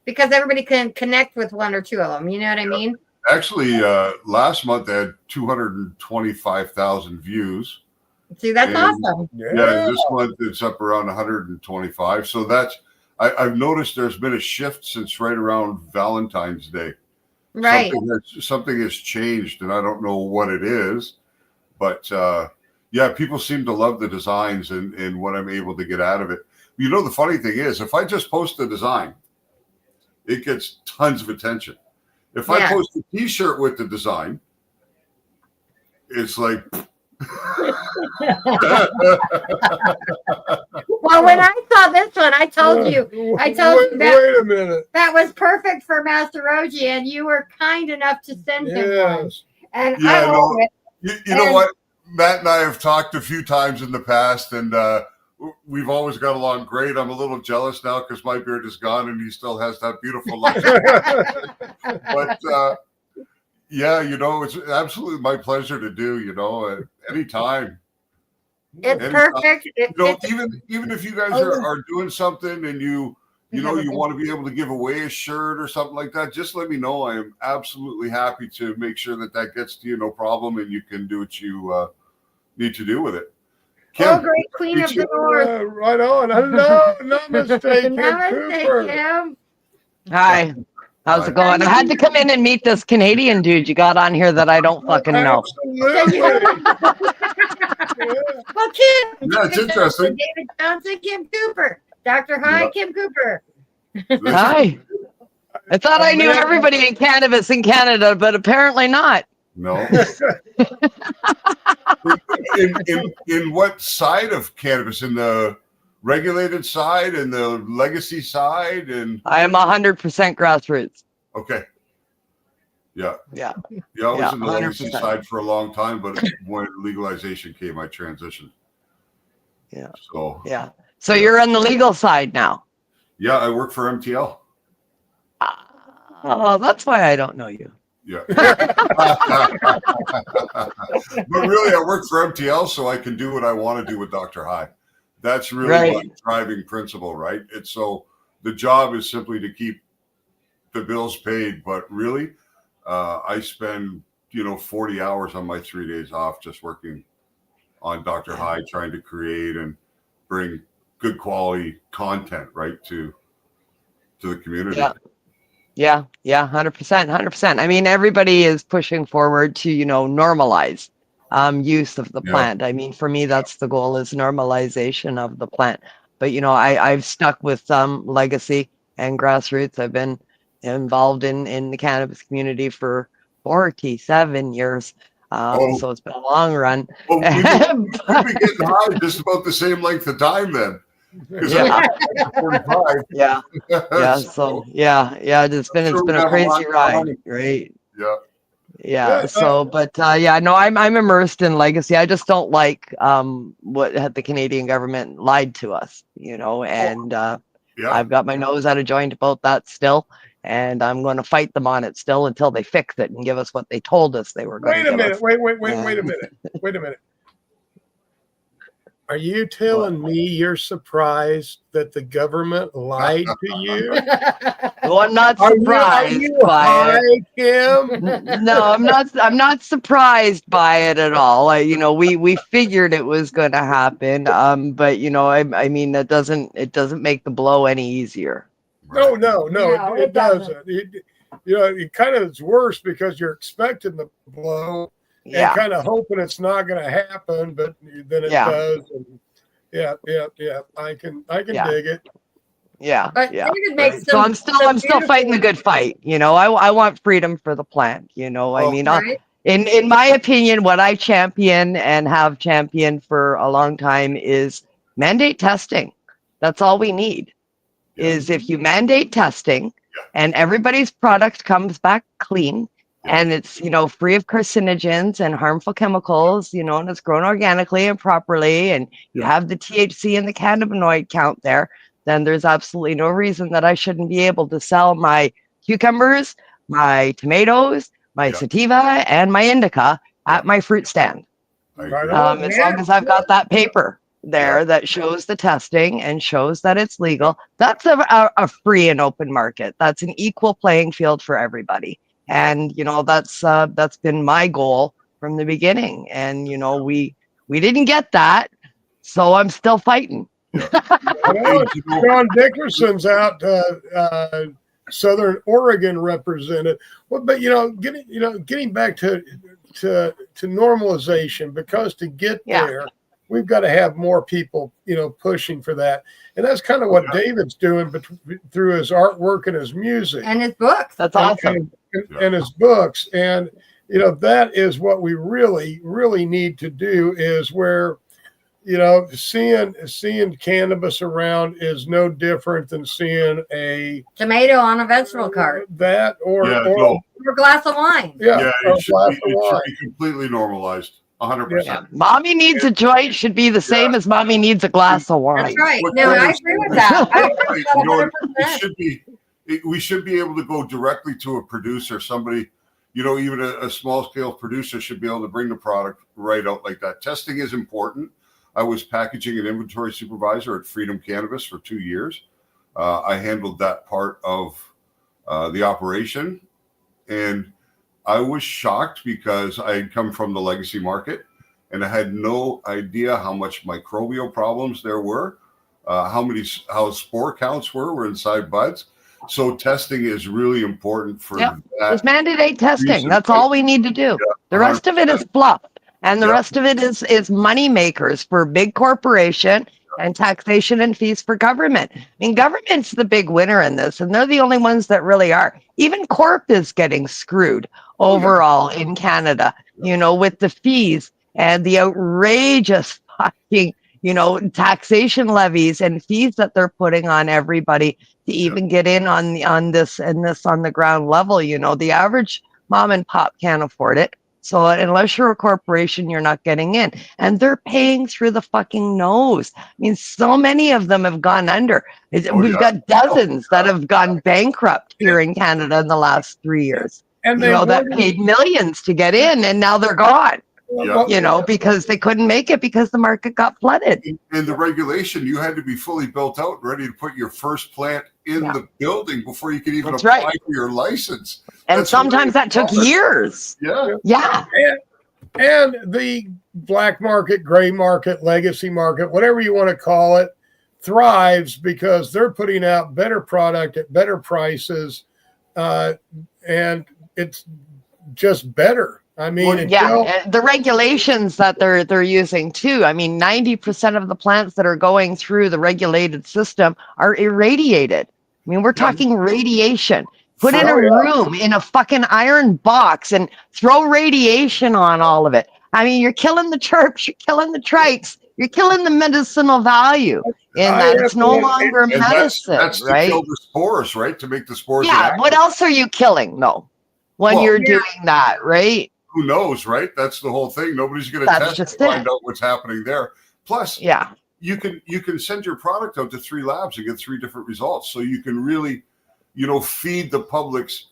because everybody can connect with one or two of them. You know what I mean? Actually, last month they had 225,000 views. See, that's awesome. Yeah, this month it's up around 125. So I've noticed there's been a shift since right around Valentine's Day. Right. Something has changed, and I don't know what it is, but people seem to love the designs and what I'm able to get out of it. You know, the funny thing is, if I just post the design, it gets tons of attention. If I post a T-shirt with the design, it's like. Well, when I saw this one, I told you wait a minute. That was perfect for Master Roachee, and you were kind enough to send him one. And I love it. You know what? Matt and I have talked a few times in the past, and we've always got along great. I'm a little jealous now because my beard is gone, and he still has that beautiful life. But it's absolutely my pleasure to do. Anytime. It's perfect. Even if you guys are doing something and you want to be able to give away a shirt or something like that, just let me know. I am absolutely happy to make sure that gets to you, no problem, and you can do what you need to do with it. Kim, great queen of the north. Right on. Hello, namaste, Cooper. Kim. Hi. How's it going? I had to come in and meet this Canadian dude you got on here that I don't fucking know. Absolutely. Well, Kim. Yeah, it's interesting. David Johnson, Kim Cooper. Dr. High, Kim Cooper. Hi. I thought I knew everybody in cannabis in Canada, but apparently not. No. in what side of cannabis? In the regulated side and the legacy side? And I am 100% grassroots. Okay. Yeah. I was in the legacy side for a long time, but when legalization came, I transitioned. So you're on the legal side now. Yeah, I work for MTL. Oh, that's why I don't know you. Yeah. But really, I work for MTL so I can do what I want to do with Dr. High. That's really my driving principle, right? It's so the job is simply to keep the bills paid, but really, I spend 40 hours on my 3 days off just working on Dr. High, trying to create and bring good quality content right to the community. Yeah, 100%. I mean, everybody is pushing forward to normalize use of the plant. I mean, for me, that's the goal, is normalization of the plant. But I've stuck with legacy and grassroots. I've been involved in the cannabis community for 47 years. So it's been a long run. Well, we've been getting high just about the same length of time then. Yeah. 45. Yeah. So it's been a crazy ride, right? Yeah. So, but I'm immersed in legacy. I just don't like what the Canadian government lied to us, and I've got my nose out of joint about that still, and I'm going to fight them on it still until they fix it and give us what they told us they were going to give us. Wait a minute. Are you telling me you're surprised that the government lied to you? Well, I'm not surprised by it. Kim? No, I'm not surprised by it at all. We figured it was going to happen. But I mean, it doesn't make the blow any easier. No, it doesn't. It kind of is worse because you're expecting the blow. And kind of hoping it's not going to happen, but then it does. And I can dig it. So I'm still fighting the good fight. I want freedom for the plant. In my opinion, what I champion and have championed for a long time is mandate testing. That's all we need. Is if you mandate testing and everybody's product comes back clean, And it's, free of carcinogens and harmful chemicals, and it's grown organically and properly, and you have the THC and the cannabinoid count there, then there's absolutely no reason that I shouldn't be able to sell my cucumbers, my tomatoes, my sativa, and my indica at my fruit stand. As long as I've got that paper there that shows the testing and shows that it's legal, that's a free and open market. That's an equal playing field for everybody. And that's been my goal from the beginning. And we didn't get that, so I'm still fighting. John Dickerson's out, Southern Oregon represented. Well, but getting back to normalization, because to get there, we've got to have more people, pushing for that. And that's kind of what David's doing through his artwork and his music and his books. That's awesome. And his books. And, that is what we really, really need to do, is where, seeing cannabis around is no different than seeing a tomato on a vegetable cart. That or a glass of wine. It should be completely normalized. 100%. Yeah. Mommy needs a joint should be the same as mommy needs a glass of wine. That's right. No, I agree with that. I agree with that 100%. We should be able to go directly to a producer, somebody, even a small scale producer should be able to bring the product right out like that. Testing is important. I was packaging and inventory supervisor at Freedom Cannabis for 2 years. I handled that part of the operation, and I was shocked because I had come from the legacy market and I had no idea how much microbial problems there were, how spore counts were inside buds. So testing is really important for that. It's mandate testing. That's all we need to do. The rest of it is fluff. And the rest of it is money makers for big corporation and taxation and fees for government. I mean, government's the big winner in this, and they're the only ones that really are. Even Corp is getting screwed overall in Canada, with the fees and the outrageous fucking, taxation levies and fees that they're putting on everybody to even get in on this on the ground level. The average mom and pop can't afford it. So unless you're a corporation, you're not getting in. And they're paying through the fucking nose. I mean, so many of them have gone under. We've got dozens that have gone bankrupt here in Canada in the last 3 years. And that paid millions to get in, and now they're gone. Because they couldn't make it because the market got flooded. And the regulation, you had to be fully built out, ready to put your first plant in the building before you could even apply for your license. And sometimes that took years. Yeah. And the black market, gray market, legacy market, whatever you want to call it, thrives because they're putting out better product at better prices. And it's just better. I mean, the regulations that they're using too. I mean, 90% of the plants that are going through the regulated system are irradiated. I mean, we're talking radiation. Put in a room in a fucking iron box and throw radiation on all of it. I mean, you're killing the chirps, you're killing the trikes, you're killing the medicinal value in that it's no longer medicine, that's right? To kill the spores, right? To make the spores. Yeah. What else are you killing, though, when you're doing that, right? Who knows, right? That's the whole thing. Nobody's going to test to find out what's happening there. Plus, you can send your product out to 3 labs and get 3 different results. So you can really, feed the public's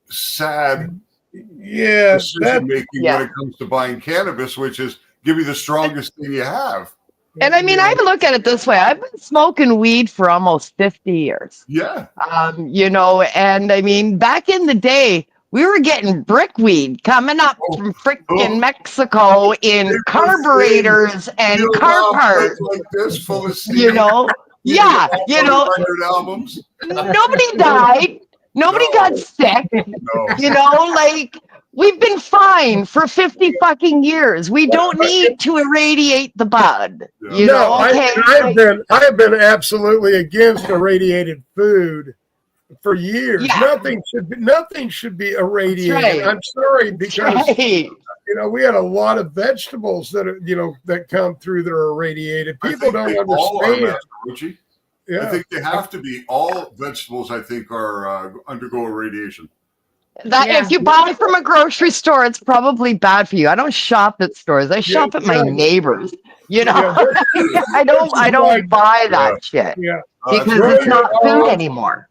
sad decision making when it comes to buying cannabis, which is give me the strongest thing you have. And I mean, I look at it this way. I've been smoking weed for almost 50 years. Yeah. And I mean, back in the day, we were getting brickweed coming up from freaking Mexico in carburetors and car parts. Like this, full of albums. Nobody died. Nobody got sick. We've been fine for 50 fucking years. We don't need to irradiate the bud. I have been absolutely against irradiated food for years. Nothing should be irradiated. Right. I'm sorry, because we had a lot of vegetables that come through that are irradiated. People don't understand. I think they have to be. All vegetables, I think, are undergo irradiation. That if you buy from a grocery store, it's probably bad for you. I don't shop at stores. I shop at my neighbors. You know, I don't buy that shit because it's not food anymore.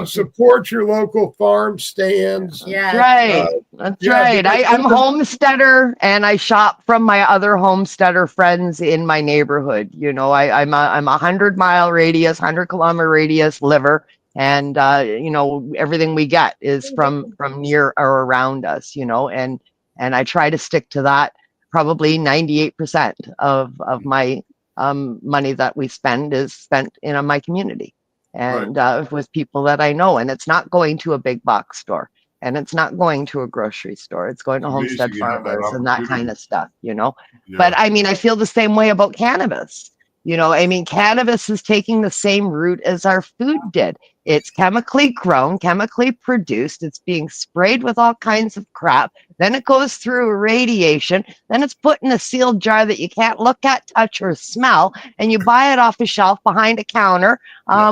Support your local farm stands. Yeah, That's right. I'm a homesteader, and I shop from my other homesteader friends in my neighborhood. You know, I'm a 100-mile radius, 100-kilometer radius liver, and you know, everything we get is from near or around us. You know, and I try to stick to that. Probably 98% of my money that we spend is spent in my community and with people that I know. And it's not going to a big box store, and it's not going to a grocery store. It's going to homestead farmers and that kind of stuff, you know. But I mean, I feel the same way about cannabis. You know, I mean, cannabis is taking the same route as our food did. It's chemically grown, chemically produced. It's being sprayed with all kinds of crap. Then it goes through irradiation. Then it's put in a sealed jar that you can't look at, touch, or smell. And you buy it off a shelf behind a counter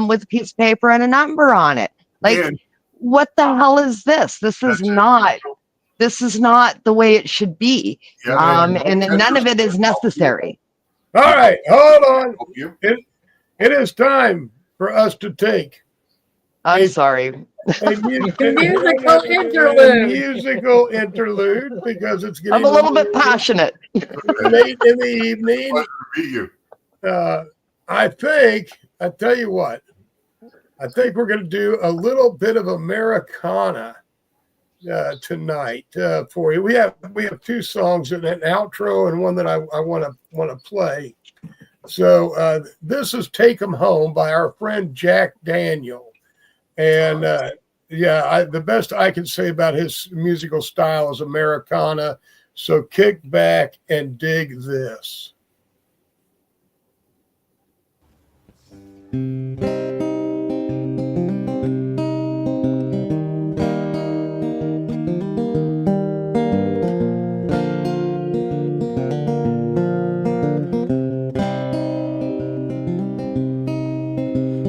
with a piece of paper and a number on it. Like, what the hell is this? This is not the way it should be. And none of it is necessary. All right, hold on. It is time for us to take. I'm sorry. A musical interlude because it's getting. I'm a little bit passionate. Late in the evening. I tell you what. I think we're going to do a little bit of Americana tonight for you. We have two songs and an outro and one that I want to play. So this is "Take 'Em Home" by our friend Jack Daniel, and the best I can say about his musical style is Americana. So kick back and dig this.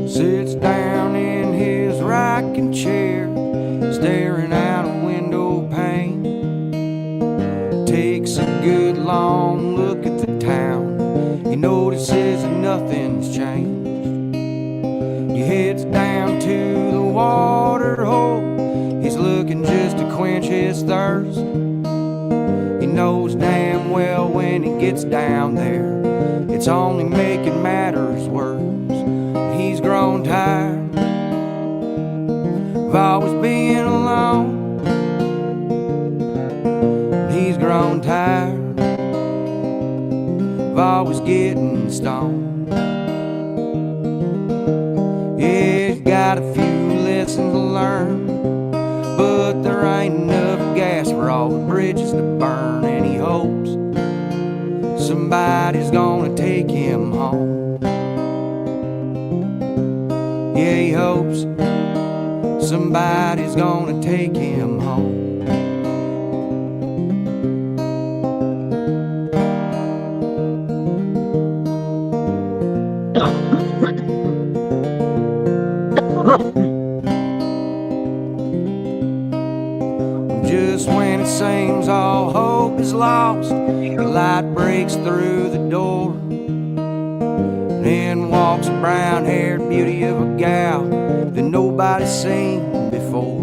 Sits down in his rocking chair, staring out a window pane. Takes a good long look at the town. He notices that nothing's changed. He heads down to the water hole. He's looking just to quench his thirst. He knows damn well when he gets down there, it's only making matters worse. He's grown tired of always being alone. He's grown tired of always getting stoned. Yeah, he's got a few lessons to learn, but there ain't enough gas for all the bridges to burn. And he hopes somebody's gonna take him home. Yeah, he hopes somebody's gonna take him home. Just when it seems all hope is lost, the light breaks through the door. In walks a brown-haired beauty of a gal that nobody's seen before.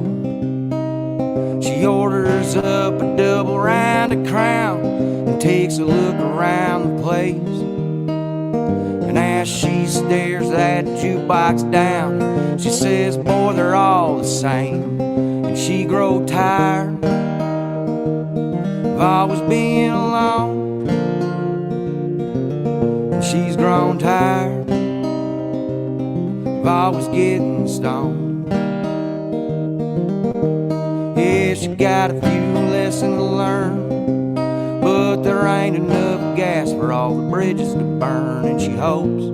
She orders up a double round of Crown and takes a look around the place. And as she stares that jukebox down, she says, boy, they're all the same. And she grows tired of always being alone. She's grown tired of always getting stoned. Yeah, she got a few lessons to learn, but there ain't enough gas for all the bridges to burn. And she hopes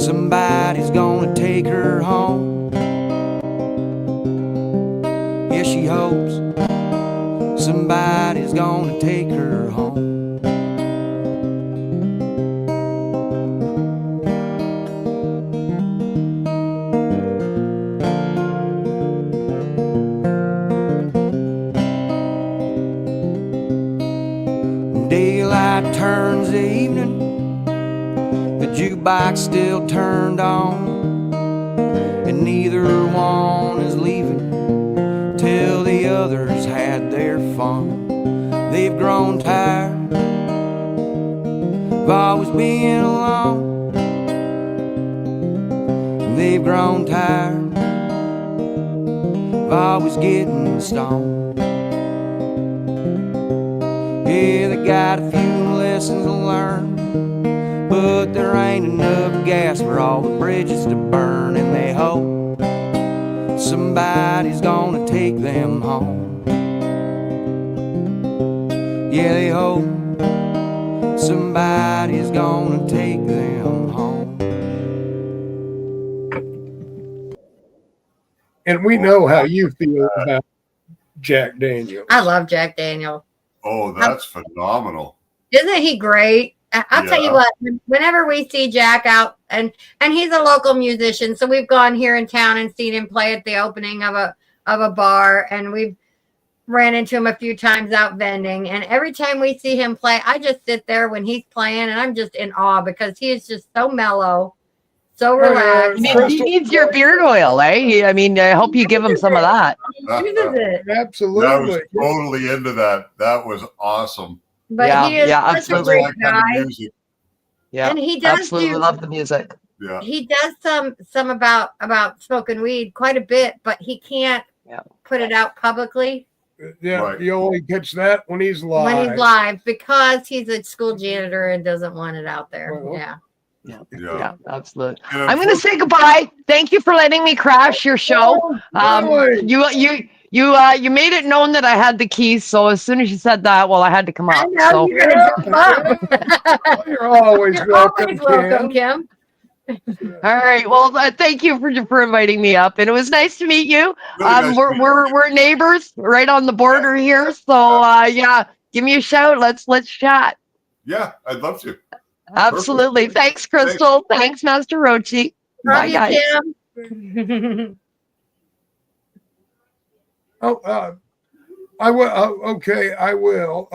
somebody's gonna take her home. Yeah, she hopes somebody's gonna take her home. evening, the jukebox still turned on, and neither one is leaving till the others had their fun. They've grown tired of always being alone, and they've grown tired of always getting stoned. Yeah, they got a few lessons to learn, but there ain't enough gas for all the bridges to burn, and they hope somebody's gonna take them home. Yeah, they hope somebody's gonna take them home. And we know how you feel about Jack Daniels. I love Jack Daniels. Oh, that's phenomenal. Isn't he great? I'll tell you what, whenever we see Jack out, and he's a local musician, so we've gone here in town and seen him play at the opening of a bar, and we've ran into him a few times out vending, and every time we see him play, I just sit there when he's playing, and I'm just in awe because he is just so mellow, so relaxed. He needs your beard oil, eh? I mean, I hope you give him some of that. Absolutely. I was totally into that. That was awesome. But he is such absolutely. a great guy. Yeah, And he does absolutely love the music. Yeah. He does some about smoking weed quite a bit, but he can't put it out publicly. Yeah, Right. you only catch that when he's live. When he's live, because he's a school janitor and doesn't want it out there. Yeah, absolutely. I'm going to say goodbye. Thank you for letting me crash your show. You made it known that I had the keys, so as soon as you said that, well, I had to come up. I know so. you're gonna jump up. You're always welcome, Kim. All right. Well, thank you for inviting me up, and it was nice to meet you. Really nice to meet We're neighbors right on the border here, so give me a shout. Let's chat. Yeah, I'd love to. Absolutely. Thanks, Crystal. Thanks, Master Roachee. Bye, guys. Kim. I will. Okay, I will.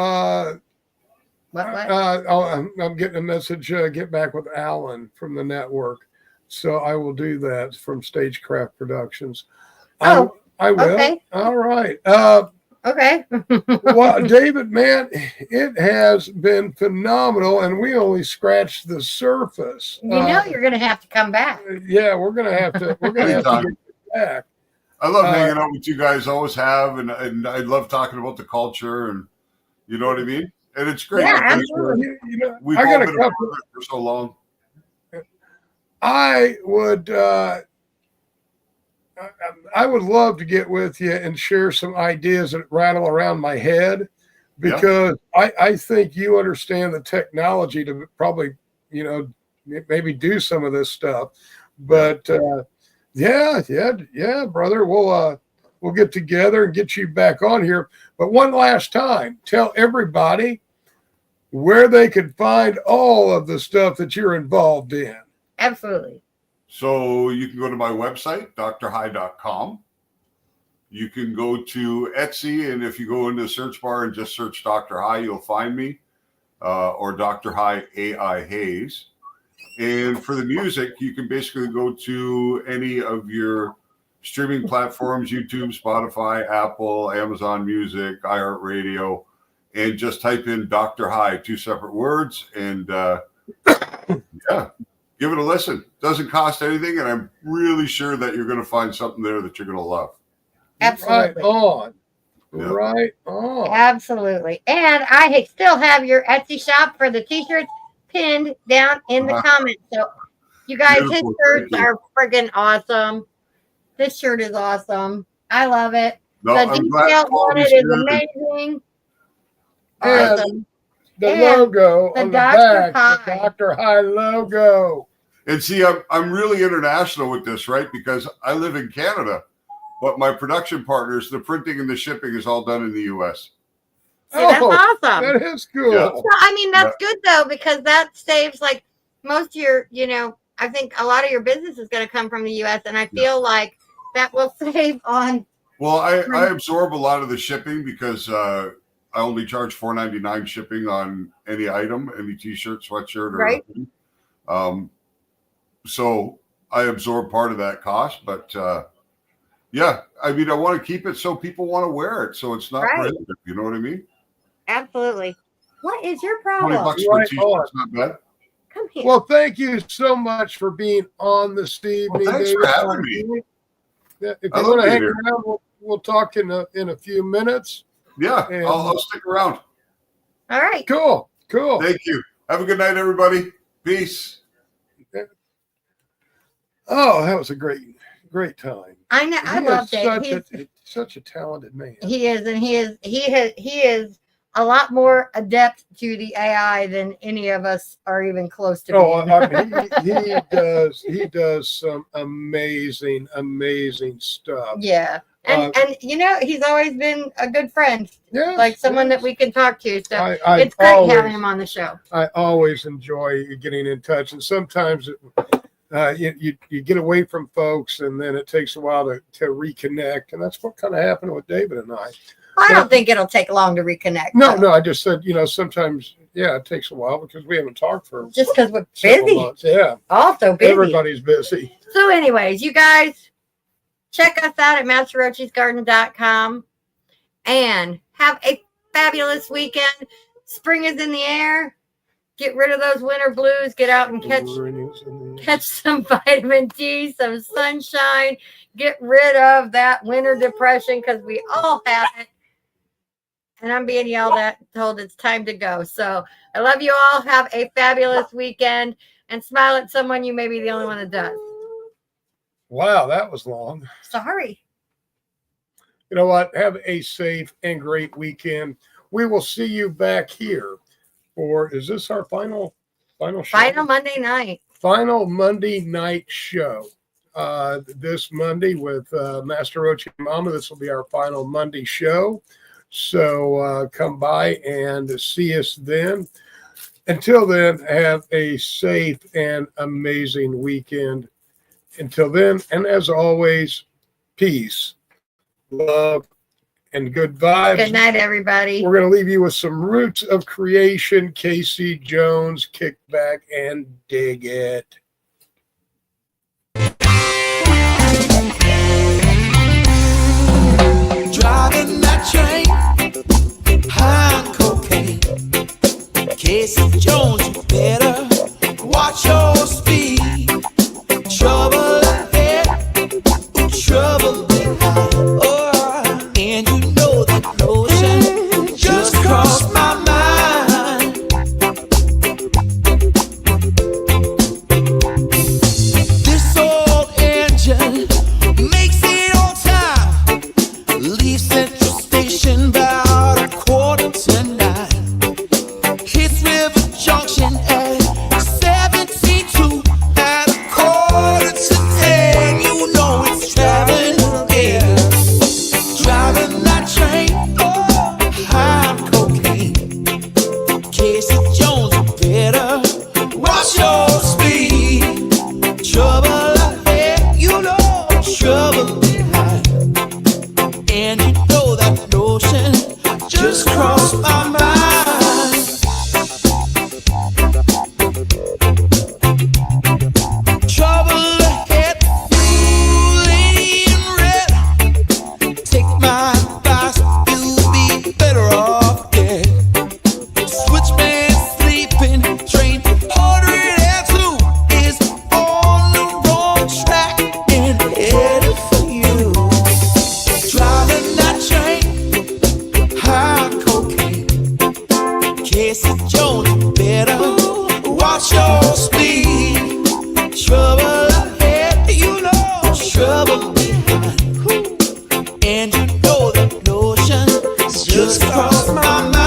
What? I'm getting a message. Get back with Alan from the network, so I will do that from Stagecraft Productions. I will. Okay. All right. Okay. Well, David, man, it has been phenomenal, and we only scratched the surface. You know you're going to have to come back. Yeah, we're going to have to. We're going to have to get back. I love hanging out with you guys. Always have, and I love talking about the culture, and you know what I mean. And it's great. Yeah, absolutely. We've I all got a been couple. apart for so long. I would love to get with you and share some ideas that rattle around my head, because I think you understand the technology to probably, maybe do some of this stuff. But yeah, brother, we'll get together and get you back on here. But one last time, tell everybody where they could find all of the stuff that you're involved in. Absolutely. So you can go to my website, drhigh.com. You can go to Etsy, and if you go into the search bar and just search Dr. High, you'll find me, or Dr. High AI Hayes. And for the music, you can basically go to any of your streaming platforms, YouTube, Spotify, Apple, Amazon Music, iHeartRadio, and just type in Dr. High, 2 separate words, and give it a listen. Doesn't cost anything, and I'm really sure that you're going to find something there that you're going to love. Absolutely. Right on. Yeah. Right on. Absolutely. And I still have your Etsy shop for the t-shirts pinned down in the comments. So you guys, his shirts are freaking awesome. This shirt is awesome. I love it. No, the detail on it is amazing. Awesome. The logo on the back, the Dr. High logo. And see, I'm really international with this, right? Because I live in Canada, but my production partners, the printing and the shipping is all done in the U.S. See, that's awesome. That is cool. Yeah. So, I mean, that's good, though, because that saves, like, most of your, I think a lot of your business is going to come from the U.S., and I feel like that will save on. Well, I absorb a lot of the shipping because I only charge $4.99 shipping on any item, any T-shirt, sweatshirt, or Right. So I absorb part of that cost, but yeah, I mean, I want to keep it so people want to wear it, so it's not Right. prohibitive. You know what I mean? Absolutely. What is your 20 problem? bucks for a Right T-shirt on. is not bad. Come here. Well, thank you so much for being on this evening. Well, thanks for David. having me. Yeah, if I you love want to being hang here. around, we'll talk in a few minutes. Yeah, And- I'll stick around. All right. Cool. Thank you. Have a good night, everybody. Peace. Oh, that was a great time. I know. I love Dave. He's such a talented man. He is, and he is a lot more adept to the AI than any of us are even close to. Oh, being. he does some amazing stuff. Yeah. And you know, he's always been a good friend. Yes, like someone that we can talk to. So I it's great always- having him on the show. I always enjoy getting in touch, and sometimes you get away from folks, and then it takes a while to reconnect, and that's what kind of happened with David and I. I don't think it'll take long to reconnect. No, I just said, sometimes, it takes a while because we haven't talked for Just because we're several busy. months. Yeah. Also busy. Everybody's busy. So anyways, you guys check us out at masterroacheesgarden.com and have a fabulous weekend. Spring is in the air. Get rid of those winter blues. Get out and catch some vitamin D, some sunshine. Get rid of that winter depression because we all have it. And I'm being told it's time to go. So I love you all. Have a fabulous weekend and smile at someone. You may be the only one that does. Wow, that was long. Sorry. You know what? Have a safe and great weekend. We will see you back here for, is this our final show? Final Monday night. Final Monday night show. This Monday with Master Roachee Momma. This will be our final Monday show. So come by and see us then. Until then, have a safe and amazing weekend. Until then, and as always, peace, love, and good vibes. Good night, everybody. We're going to leave you with some Roots of Creation, Casey Jones, Kick Back and Dig It. Driving that train, high on cocaine. Casey Jones, you better watch your speed. Trouble ahead, trouble behind. Oh, and you know that notion just crossed my mind. This old engine makes it on time. Leave Central Station about 8:45. Hits River Junction at 72 at 9:45. You know it's traveling, yeah. Driving that train, high on cocaine. Casey Jones, you better watch your speed. Trouble ahead, you know trouble behind. And you know that notion just crossed my mind. Trouble ahead, you lady in red. Take my advice, you'll be better off dead. Switchman sleeping, train 102 is on the wrong track and headed for you. Driving that train, high on cocaine. Casey Jones, you better watch your speed. Trouble ahead, you know trouble behind. And you know that notion just crossed my mind.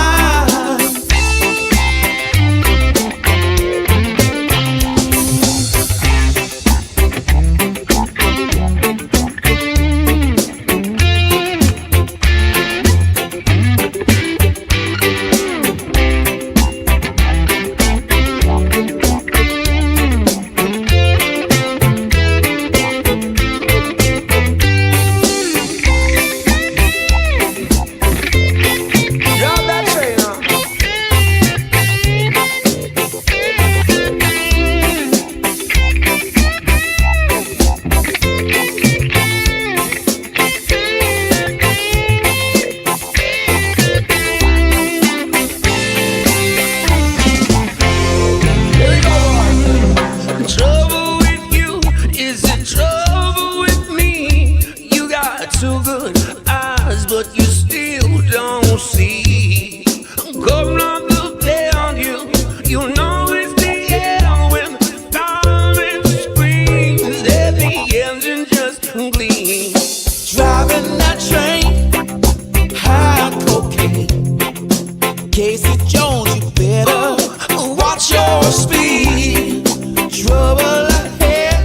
your speed. Trouble ahead,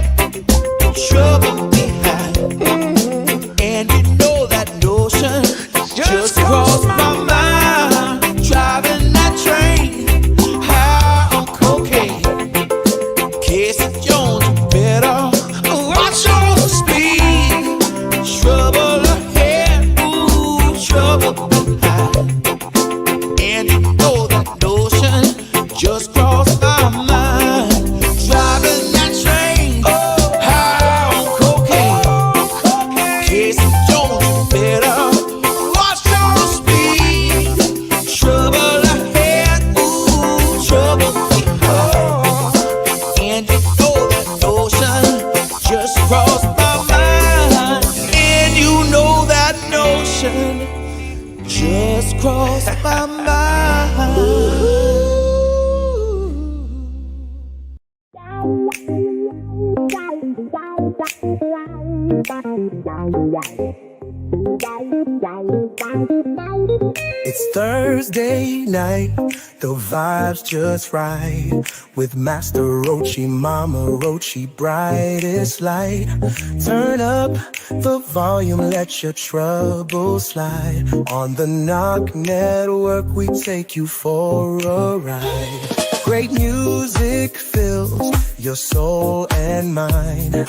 trouble behind. And you know that notion just crossed my mind. Driving that train high on cocaine. Casey Jones, you better watch your speed. Trouble ahead, ooh, trouble behind. And you know that notion just crossed my mind. Driving that train high on cocaine. Casey Jones, you better watch your speed. Trouble ahead, ooh, trouble behind. And you know that notion just crossed my mind. And you know that notion just crossed my mind. It's Thursday night, the vibe's just right. With Master Roachee Momma Roachee, brightest light. Turn up the volume, let your troubles slide. On the NOK Network, we take you for a ride. Great music fills your soul and mind.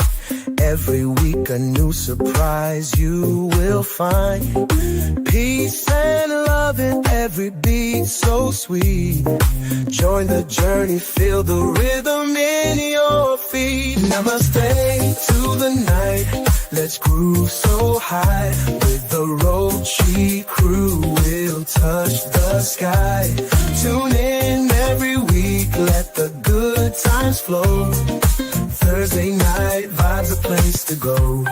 Every week a new surprise you will find. Peace and love in every beat so sweet. Join the journey, feel the rhythm in your feet. Namaste to the night, let's groove so high. With the Roachee crew, we'll touch the sky. Tune in every week, let the good times flow. Thursday night vibes, a place to go.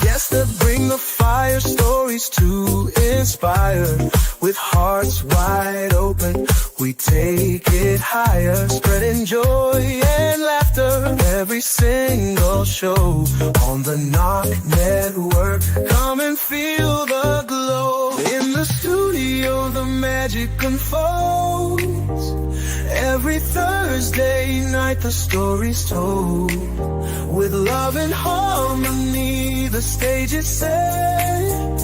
Yes, to bring the fire, stories to inspire. With hearts wide open, we take it higher. Spreading joy and laughter, every single show. On the NOK Network, come and feel the glow. In the studio, the magic unfolds. Every Thursday night the story's told. With love and harmony the stage is set.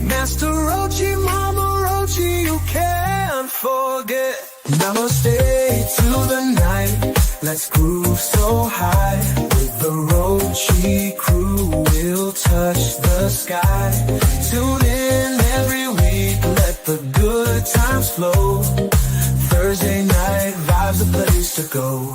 Master Roachee Momma Roachee, you can't forget. Namaste to the night, let's groove so high. With the Roachee crew, we'll touch the sky. Tune in every week, let the good times flow. Thursday night vibes, a place to go.